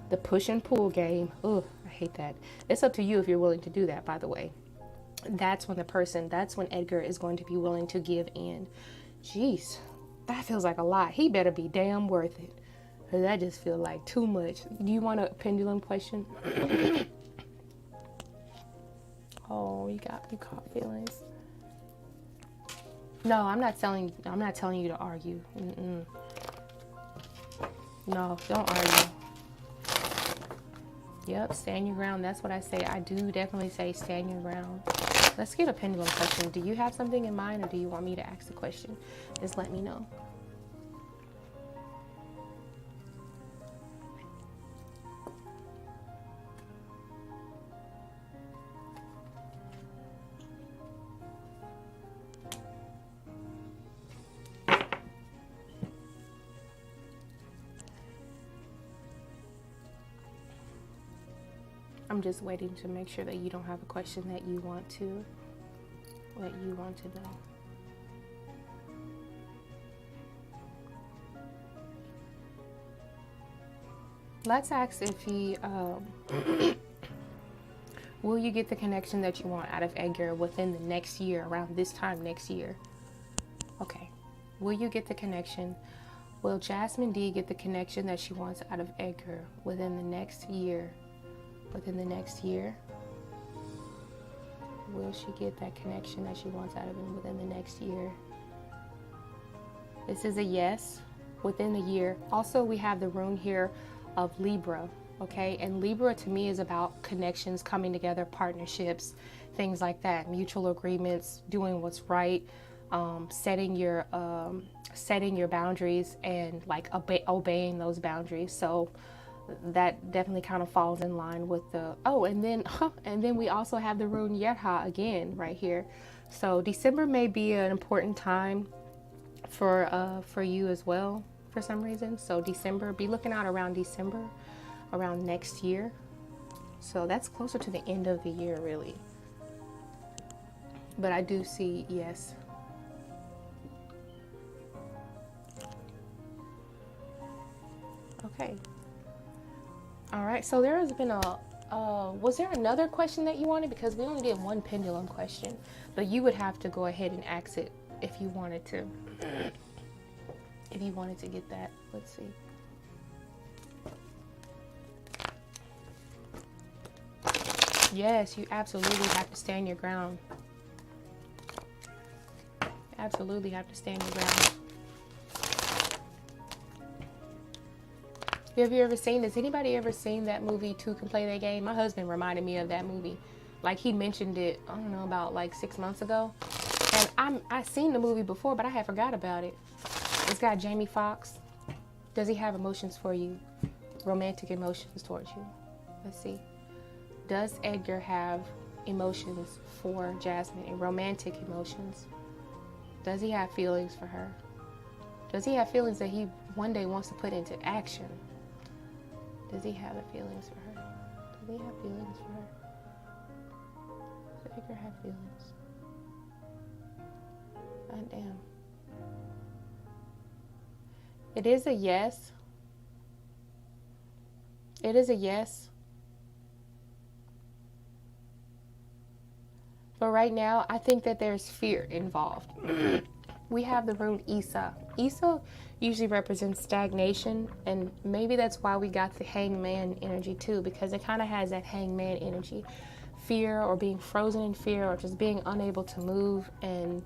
the push and pull game, ugh, I hate that. It's up to you if you're willing to do that, by the way. That's when Edgar is going to be willing to give in. Jeez, that feels like a lot. He better be damn worth it. That just feels like too much. Do you want a pendulum question? Oh, you caught feelings. No, I'm not telling you to argue. No, don't argue. Yep, stand your ground. That's what I say. I do definitely say stand your ground. Let's get a pendulum question. Do you have something in mind, or do you want me to ask the question? Just let me know. I'm just waiting to make sure that you don't have a question that you want to know. Let's ask if he will you get the connection that you want out of Edgar within the next year, around this time next year? Okay. Will you get the connection? Will Jasmine D get the connection that she wants out of Edgar within the next year? Within the next year? Will she get that connection that she wants out of him within the next year? This is a yes, within the year. Also, we have the rune here of Libra, okay? And Libra to me is about connections, coming together, partnerships, things like that, mutual agreements, doing what's right, setting your boundaries and like obeying those boundaries. So that definitely kind of falls in line with the and then we also have the rune Yerha again right here. So December may be an important time for you as well for some reason. So December, be looking out around December, around next year. So that's closer to the end of the year really. But I do see yes. Okay. All right, so there has been was there another question that you wanted? Because we only did one pendulum question, but you would have to go ahead and ask it if you wanted to. If you wanted to get that, let's see. Yes, you absolutely have to stand your ground. Absolutely have to stand your ground. Have you ever seen this? Anybody ever seen that movie, Two Can Play That Game? My husband reminded me of that movie. Like he mentioned it, I don't know, about like 6 months ago. And I seen the movie before, but I had forgot about it. It's got Jamie Foxx. Does he have emotions for you? Romantic emotions towards you? Let's see. Does Edgar have emotions for Jasmine and romantic emotions? Does he have feelings for her? Does he have feelings that he one day wants to put into action? Does he have the feelings for her? Do they have feelings for her? Does the figure have feelings? God damn. It is a yes. It is a yes. But right now, I think that there's fear involved. We have the rune Isa. Isa usually represents stagnation, and maybe that's why we got the hangman energy too, because it kind of has that hangman energy. Fear, or being frozen in fear, or just being unable to move, and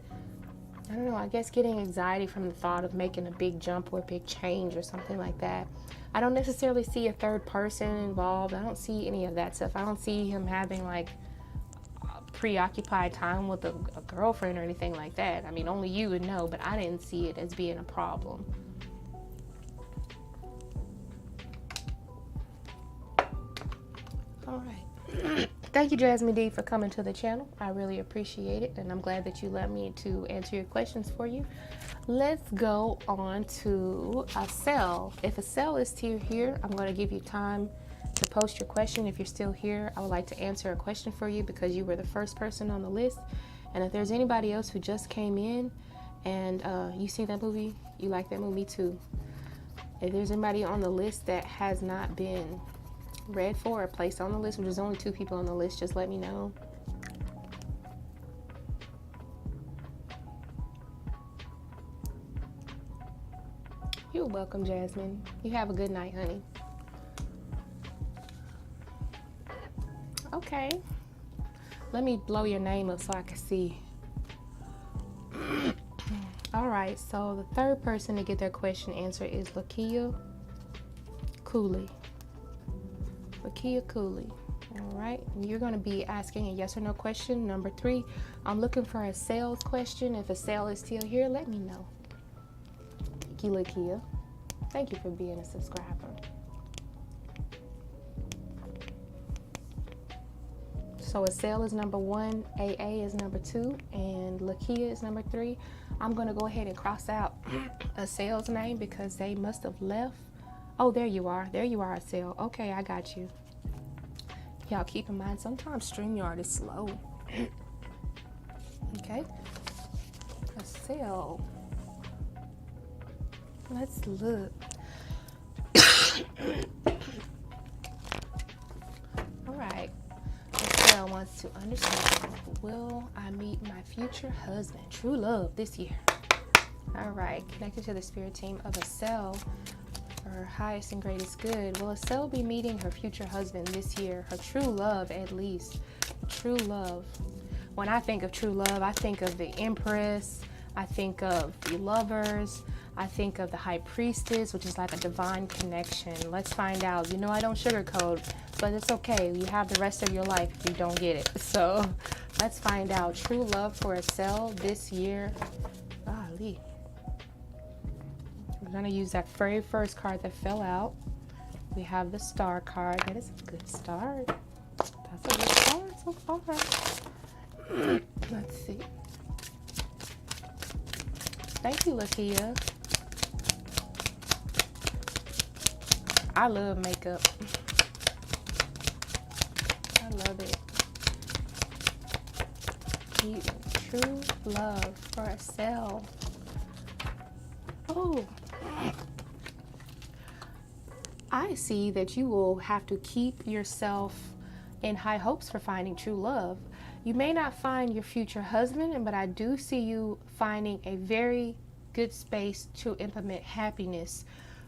I don't know, I guess getting anxiety from the thought of making a big jump or a big change or something like that. I don't necessarily see a third person involved. I don't see any of that stuff. I don't see him having like preoccupied time with a girlfriend or anything like that. I mean, only you would know, but I didn't see it as being a problem. All right. Thank you, Jasmine D, for coming to the channel. I really appreciate it, and I'm glad that you let me to answer your questions for you. Let's go on to a cell. If a cell is still here, I'm going to give you time to post your question. If you're still here, I would like to answer a question for you because you were the first person on the list. And if there's anybody else who just came in and you see that movie, you like that movie too. If there's anybody on the list that has not been read for or placed on the list, which there's only 2 people on the list, just let me know. You're welcome, Jasmine. You have a good night, honey. Okay. Let me blow your name up so I can see. All right, so the third person to get their question answered is Lakia Cooley. Lakia Cooley. All right, you're going to be asking a yes or no question. Number 3, I'm looking for a sales question. If a sale is still here, let me know. Thank you, Lakia. Thank you for being a subscriber. So a sale is number 1, AA is number 2, and Lakia is number 3. I'm going to go ahead and cross out a sales name because they must have left. Oh, there you are. There you are, a sale. Okay, I got you. Y'all keep in mind, sometimes StreamYard is slow. Okay. A sale. Let's look. All right. Estelle wants to understand, will I meet my future husband, true love, this year? All right. Connected to the spirit team of Estelle, her highest and greatest good. Will Estelle be meeting her future husband this year? Her true love, at least. True love. When I think of true love, I think of the Empress. I think of the Lovers. I think of the High Priestess, which is like a divine connection. Let's find out. You know, I don't sugarcoat, but it's okay. You have the rest of your life if you don't get it. So let's find out. True love for Estelle this year. Golly. We're going to use that very first card that fell out. We have the Star card. That is a good start. That's a good start so far. Let's see. Thank you, Lakia. I love makeup. I love it. True love for Estelle. Oh. I see that you will have to keep yourself in high hopes for finding true love. You may not find your future husband, but I do see you finding a very good space to implement happiness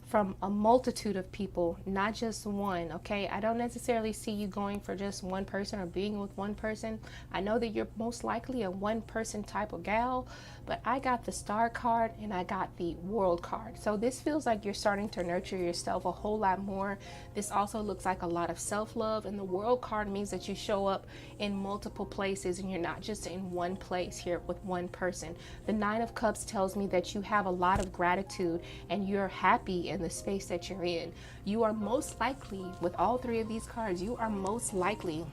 from a multitude of people, not just one, okay? I don't necessarily see you going for just one person or being with one person. I know that you're most likely a one-person type of gal, but I got the Star card and I got the World card. So this feels like you're starting to nurture yourself a whole lot more. This also looks like a lot of self-love, and the World card means that you show up in multiple places and you're not just in one place here with one person. The Nine of Cups tells me that you have a lot of gratitude and you're happy in the space that you're in. You are most likely, with all 3 of these cards, you are most likely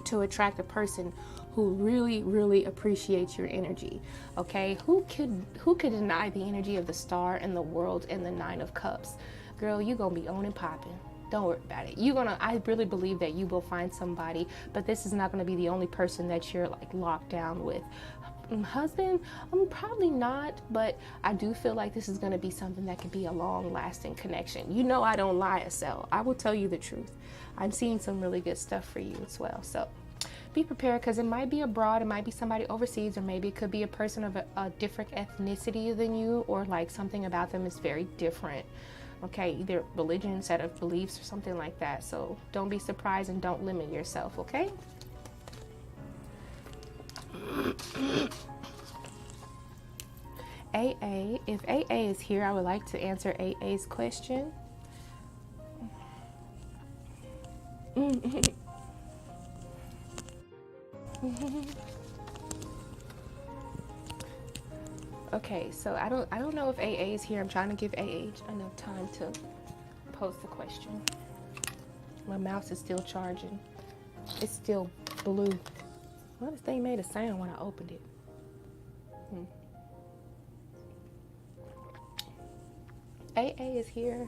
to attract a person who really, really appreciates your energy. Okay, who could deny the energy of the Star and the World and the Nine of Cups? Girl, you gonna be on and popping. Don't worry about it. I really believe that you will find somebody, but this is not gonna be the only person that you're like locked down with. Husband, probably not, but I do feel like this is going to be something that could be a long lasting connection. You know, I don't lie or sell. I will tell you the truth. I'm seeing some really good stuff for you as well. So be prepared, because it might be abroad, it might be somebody overseas, or maybe it could be a person of a different ethnicity than you, or like something about them is very different. Okay, either religion, set of beliefs, or something like that. So don't be surprised and don't limit yourself, okay? AA, if AA is here, I would like to answer AA's question. Okay, so I don't know if AA is here. I'm trying to give AA enough time to post the question. My mouse is still charging. It's still blue. Well, this thing made a sound when I opened it. AA is here.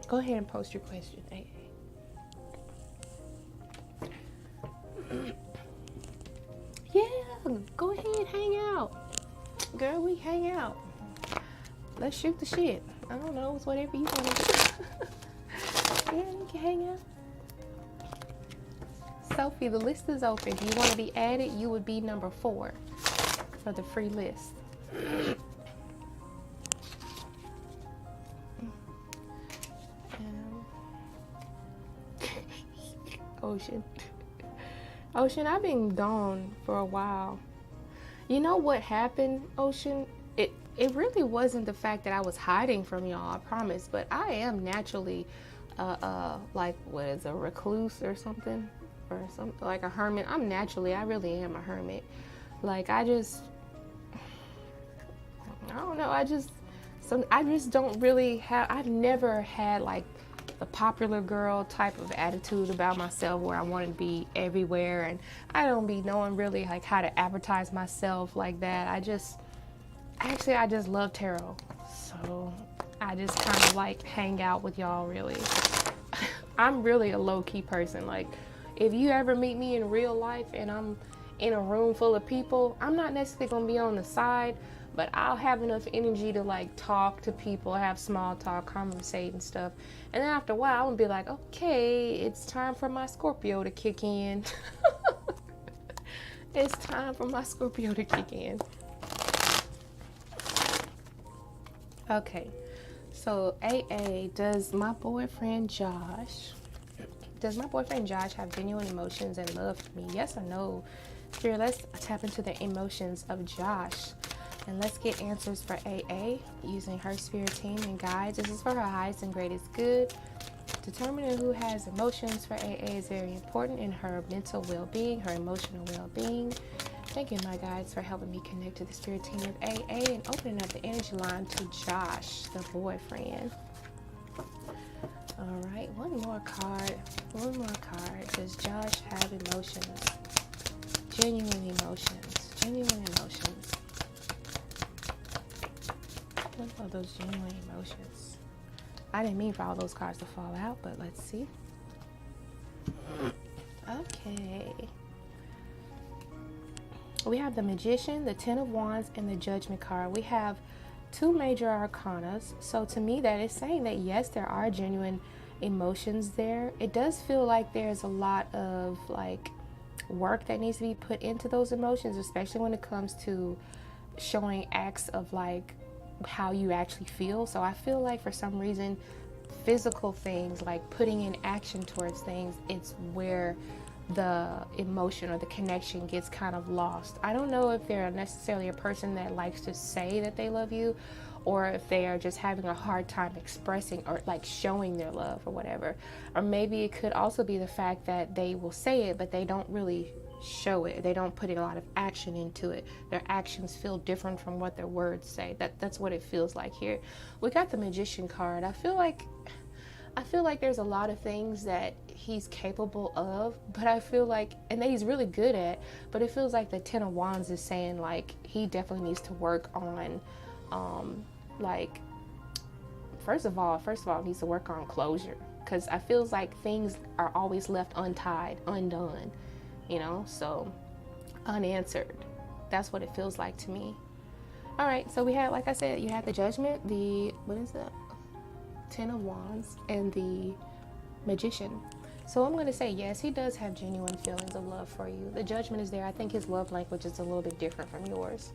Go ahead and post your question, AA. Yeah, go ahead, hang out. Girl, we hang out. Let's shoot the shit. I don't know, it's whatever you want to do. Yeah, you can hang out. Sophie, the list is open. If you want to be added, you would be number 4 for the free list. Ocean, I've been gone for a while. You know what happened, Ocean? It really wasn't the fact that I was hiding from y'all, I promise, but I am naturally like, what is a recluse or something, like a hermit. I really am a hermit. Like, I don't know, I just don't really have, I've never had like the popular girl type of attitude about myself where I want to be everywhere, and I don't be knowing really like how to advertise myself like that. I just love tarot, so I just kind of like hang out with y'all, really. I'm really a low-key person. Like, if you ever meet me in real life and I'm in a room full of people, I'm not necessarily gonna be on the side, but I'll have enough energy to like talk to people, have small talk, conversate and stuff. And then after a while, I'm gonna be like, okay, it's time for my Scorpio to kick in. It's time for my Scorpio to kick in. Okay, so AA, does my boyfriend Josh have genuine emotions and love for me? Yes or no? Here, let's tap into the emotions of Josh. And let's get answers for AA using her spirit team and guides. This is for her highest and greatest good. Determining who has emotions for AA is very important in her mental well-being, her emotional well-being. Thank you, my guides, for helping me connect to the spirit team of AA and opening up the energy line to Josh, the boyfriend. All right, one more card. Does Josh have emotions? Genuine emotions. What are those genuine emotions? I didn't mean for all those cards to fall out, but let's see. Okay. We have the Magician, the Ten of Wands, and the Judgment card. We have 2 major arcanas. So to me, that is saying that yes, there are genuine emotions there. It does feel like there's a lot of like work that needs to be put into those emotions, especially when it comes to showing acts of like how you actually feel. So I feel like for some reason, physical things like putting in action towards things, it's where the emotion or the connection gets kind of lost. I don't know if they're necessarily a person that likes to say that they love you, or if they are just having a hard time expressing or like showing their love or whatever. Or maybe it could also be the fact that they will say it, but they don't really show it. They don't put a lot of action into it. Their actions feel different from what their words say. That's what it feels like here. We got the Magician card. I feel like I feel like there's a lot of things that he's capable of, but I feel like, and that he's really good at, but it feels like the Ten of Wands is saying like he definitely needs to work on, like, first of all, needs to work on closure, because I feels like things are always left untied, undone, you know, so unanswered. That's what it feels like to me. All right, so we had, like I said, you had the Judgment, the, what is that? Ten of Wands, and the Magician. So I'm going to say yes, he does have genuine feelings of love for you. The Judgment is there. I think his love language is a little bit different from yours.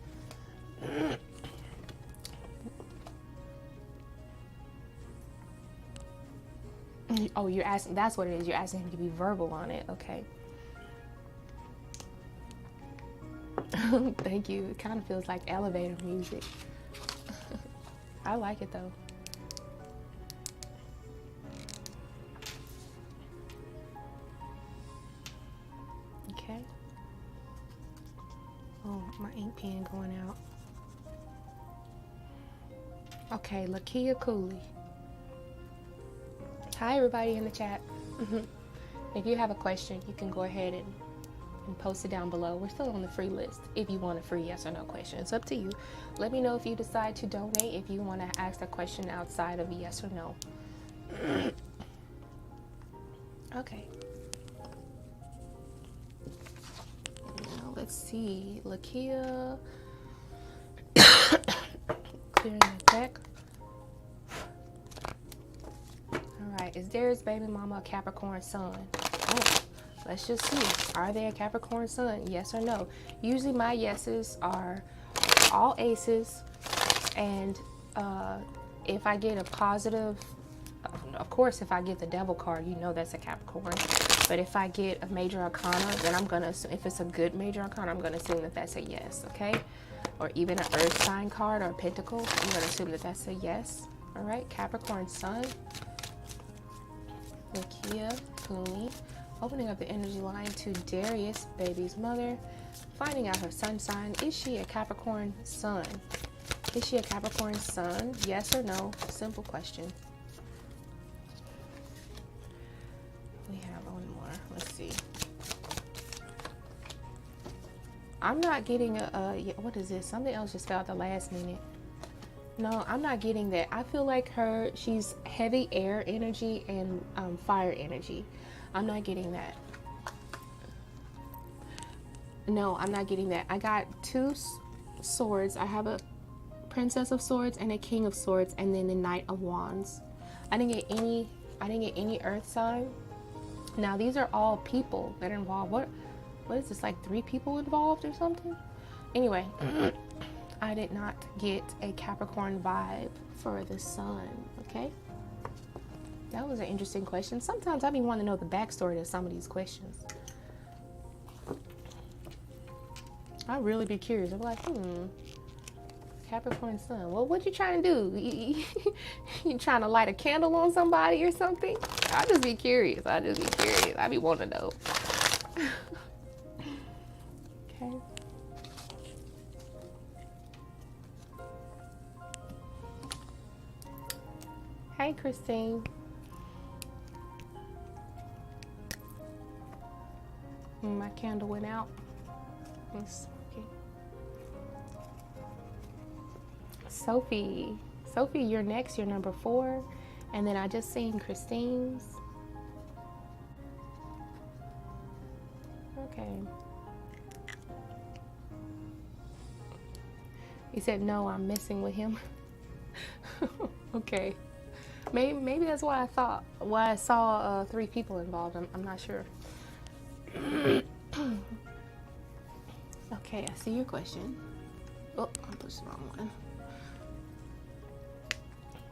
Oh, you're asking, that's what it is. You're asking him to be verbal on it. Okay. Thank you. It kind of feels like elevator music. I like it though. Okay. Oh, my ink pen going out. Okay, Lakia Cooley. Hi everybody in the chat. If you have a question, you can go ahead and post it down below. We're still on the free list. If you want a free yes or no question, it's up to you. Let me know if you decide to donate, if you want to ask a question outside of yes or no. Okay. Now let's see. Lakia. Clearing the deck. Alright, is Darius' baby mama a Capricorn sun? Oh. Let's just see. Are they a Capricorn sun? Yes or no? Usually my yeses are all aces. And if I get a positive, of course, if I get the devil card, you know that's a Capricorn. But if I get a major arcana, then I'm going to assume, if it's a good major arcana, I'm going to assume that that's a yes, okay? Or even an earth sign card or a pentacle, I'm going to assume that that's a yes. All right, Capricorn sun. Lakia Cooney. Opening up the energy line to Darius, baby's mother, finding out her sun sign. Is she a Capricorn sun? Is she a Capricorn sun? Yes or no? Simple question. We have one more. Let's see. I'm not getting what is this? Something else just fell at the last minute. No, I'm not getting that. I feel like she's heavy air energy and fire energy. I'm not getting that. No, I'm not getting that. I got two swords. I have a Princess of Swords and a King of Swords, and then the Knight of Wands. I didn't get any earth sign. Now these are all people that are involved. What is this, like 3 people involved or something? Anyway, I did not get a Capricorn vibe for the sun, okay? That was an interesting question. Sometimes I be wanting to know the backstory to some of these questions. I really be curious. I'm like, Capricorn sun. Well, what you trying to do? You trying to light a candle on somebody or something? I just be curious. I be wanting to know. Okay. Hey, Christine. My candle went out. Yes. Okay. Sophie, you're next. You're number 4, and then I just seen Christine's. Okay. He said no. I'm messing with him. Okay. Maybe that's why I saw 3 people involved. I'm not sure. Okay, I see your question. Oh, I pushed the wrong one.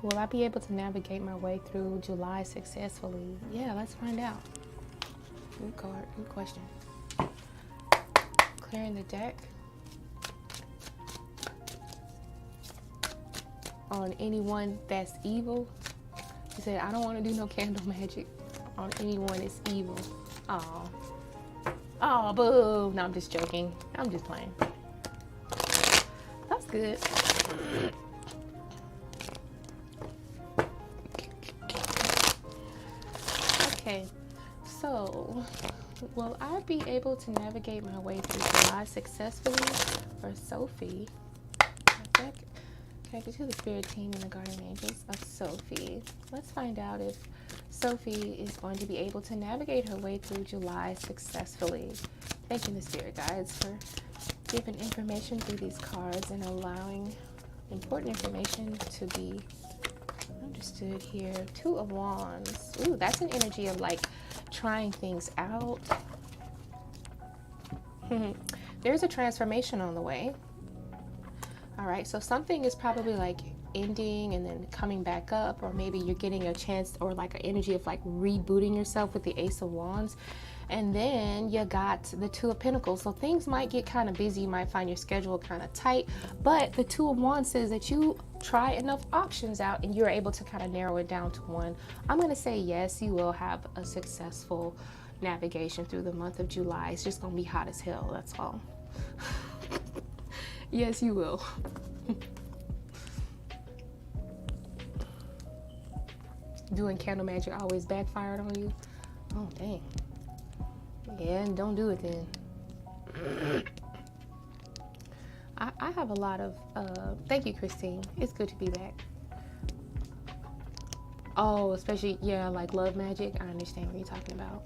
Will I be able to navigate my way through July successfully? Yeah, let's find out. Good card, good question. Clearing the deck. On anyone that's evil. He said, I don't want to do no candle magic on anyone that's evil. Oh. Oh, boo. No, I'm just joking. I'm just playing. That's good. Okay, so will I be able to navigate my way through July successfully for Sophie? Connected to the spirit team and the guardian angels of Sophie. Let's find out if Sophie is going to be able to navigate her way through July successfully. Thanking the spirit guides for giving information through these cards and allowing important information to be understood here. Two of Wands. Ooh, that's an energy of like trying things out. There's a transformation on the way. All right, so something is probably like ending and then coming back up, or maybe you're getting a chance or like an energy of like rebooting yourself with the Ace of Wands. And then you got the Two of Pentacles. So things might get kind of busy. You might find your schedule kind of tight, but the Two of Wands says that you try enough options out and you're able to kind of narrow it down to one. I'm going to say yes, you will have a successful navigation through the month of July. It's just going to be hot as hell. That's all. Yes, you will. Doing candle magic always backfired on you? Oh, dang. Yeah, and don't do it then. I have a lot of, thank you, Christine. It's good to be back. Oh, especially, yeah, like love magic. I understand what you're talking about.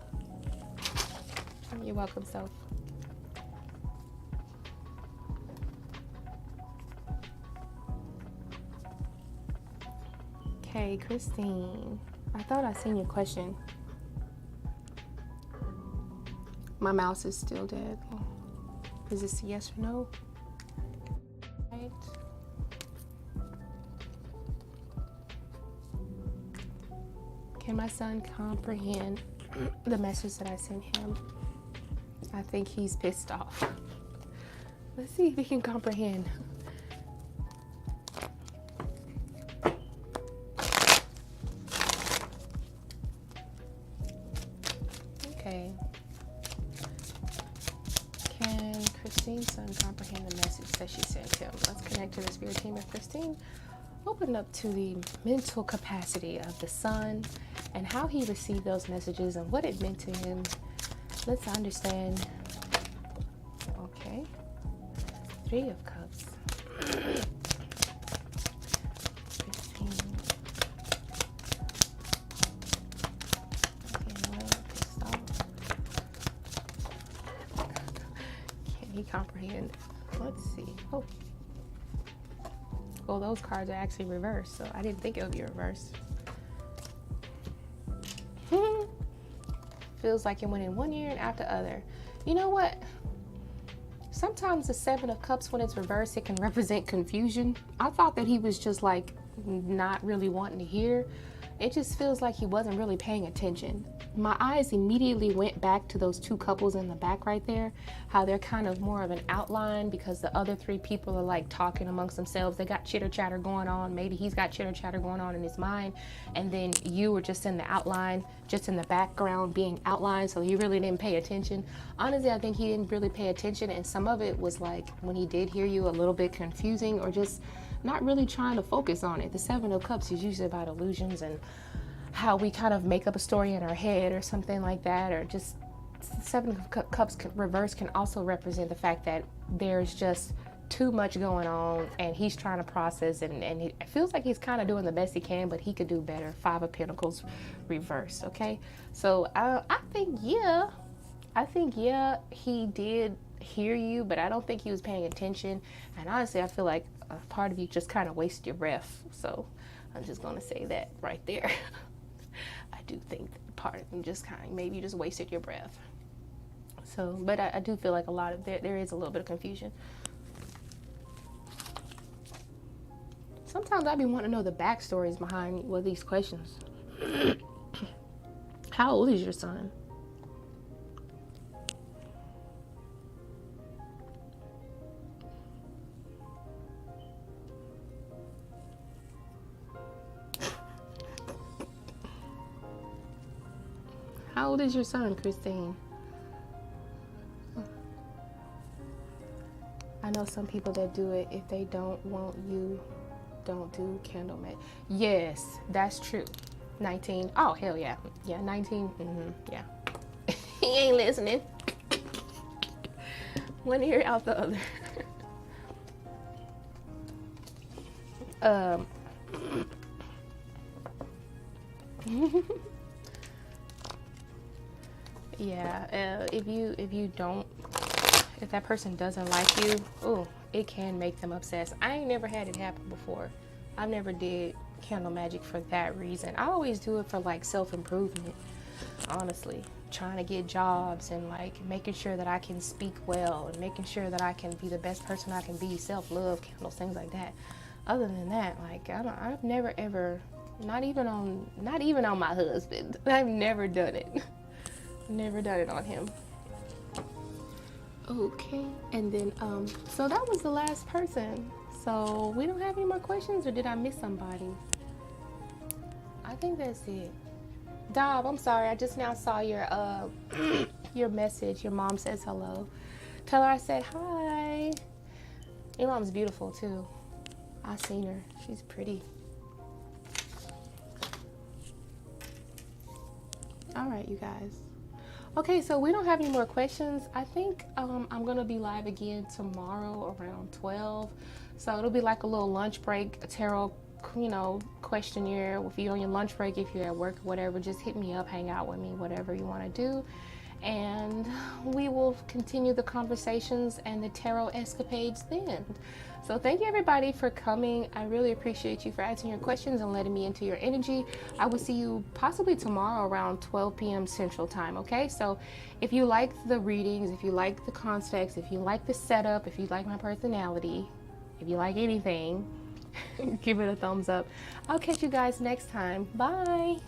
You're welcome, Soph. Okay, Christine. I thought I seen your question. My mouse is still dead. Is this a yes or no? Right. Can my son comprehend the message that I sent him? I think he's pissed off. Let's see if he can comprehend. Okay. Can Christine's son comprehend the message that she sent him? Let's connect to the spirit team of Christine. Open up to the mental capacity of the son and how he received those messages and what it meant to him. Let's understand. Okay. Three of Cups. Comprehend. Let's see. Oh, well, those cards are actually reversed, so I didn't think it would be reversed. Feels like it went in one ear and out the other. You know what? Sometimes the Seven of Cups, when it's reversed, it can represent confusion. I thought that he was just like not really wanting to hear. It just feels like he wasn't really paying attention. My eyes immediately went back to those two couples in the back right there, how they're kind of more of an outline because the other three people are like talking amongst themselves. They got chitter chatter going on. Maybe he's got chitter chatter going on in his mind, and then you were just in the outline, just in the background being outlined, so he really didn't pay attention. Honestly, I think he didn't really pay attention, and some of it was like when he did hear you, a little bit confusing or just not really trying to focus on it. The Seven of Cups is usually about illusions and how we kind of make up a story in our head or something like that, or just Seven of Cups reverse can also represent the fact that there's just too much going on and he's trying to process, and it feels like he's kind of doing the best he can, but he could do better. Five of Pentacles reverse. Okay, so I think yeah, he did hear you, but I don't think he was paying attention. And honestly, I feel like a part of you just kind of wasted your breath. So I'm just gonna say that right there. I do think that part of you just kind of maybe you just wasted your breath. So, but I do feel like a lot of there is a little bit of confusion. Sometimes I be wanting to know the backstories behind these questions. How old is your son? How old is your son, Christine? I know some people that do it. If they don't want you, don't do candle magic. Yes, that's true. 19. Oh, hell yeah. Yeah, 19. Yeah. He ain't listening. One ear out the other. Yeah, if that person doesn't like you, oh, it can make them obsessed. I ain't never had it happen before. I've never did candle magic for that reason. I always do it for like self-improvement, honestly. Trying to get jobs and like making sure that I can speak well and making sure that I can be the best person I can be, self-love candles, things like that. Other than that, like I've never ever, not even on my husband. I've never done it. Never done it on him. Okay, and then so that was the last person. So we don't have any more questions, or did I miss somebody? I think that's it. Dob, I'm sorry, I just now saw your your message. Your mom says hello. Tell her I said hi. Your mom's beautiful too. I seen her. She's pretty. All right, you guys. Okay, so we don't have any more questions. I think I'm gonna be live again tomorrow around 12. So it'll be like a little lunch break, a tarot, questionnaire. If you're on your lunch break, if you're at work, whatever, just hit me up, hang out with me, whatever you want to do. And we will continue the conversations and the tarot escapades then. So thank you everybody for coming. I really appreciate you for answering your questions and letting me into your energy. I will see you possibly tomorrow around 12 p.m. Central Time, okay? So if you like the readings, if you like the context, if you like the setup, if you like my personality, if you like anything, give it a thumbs up. I'll catch you guys next time. Bye.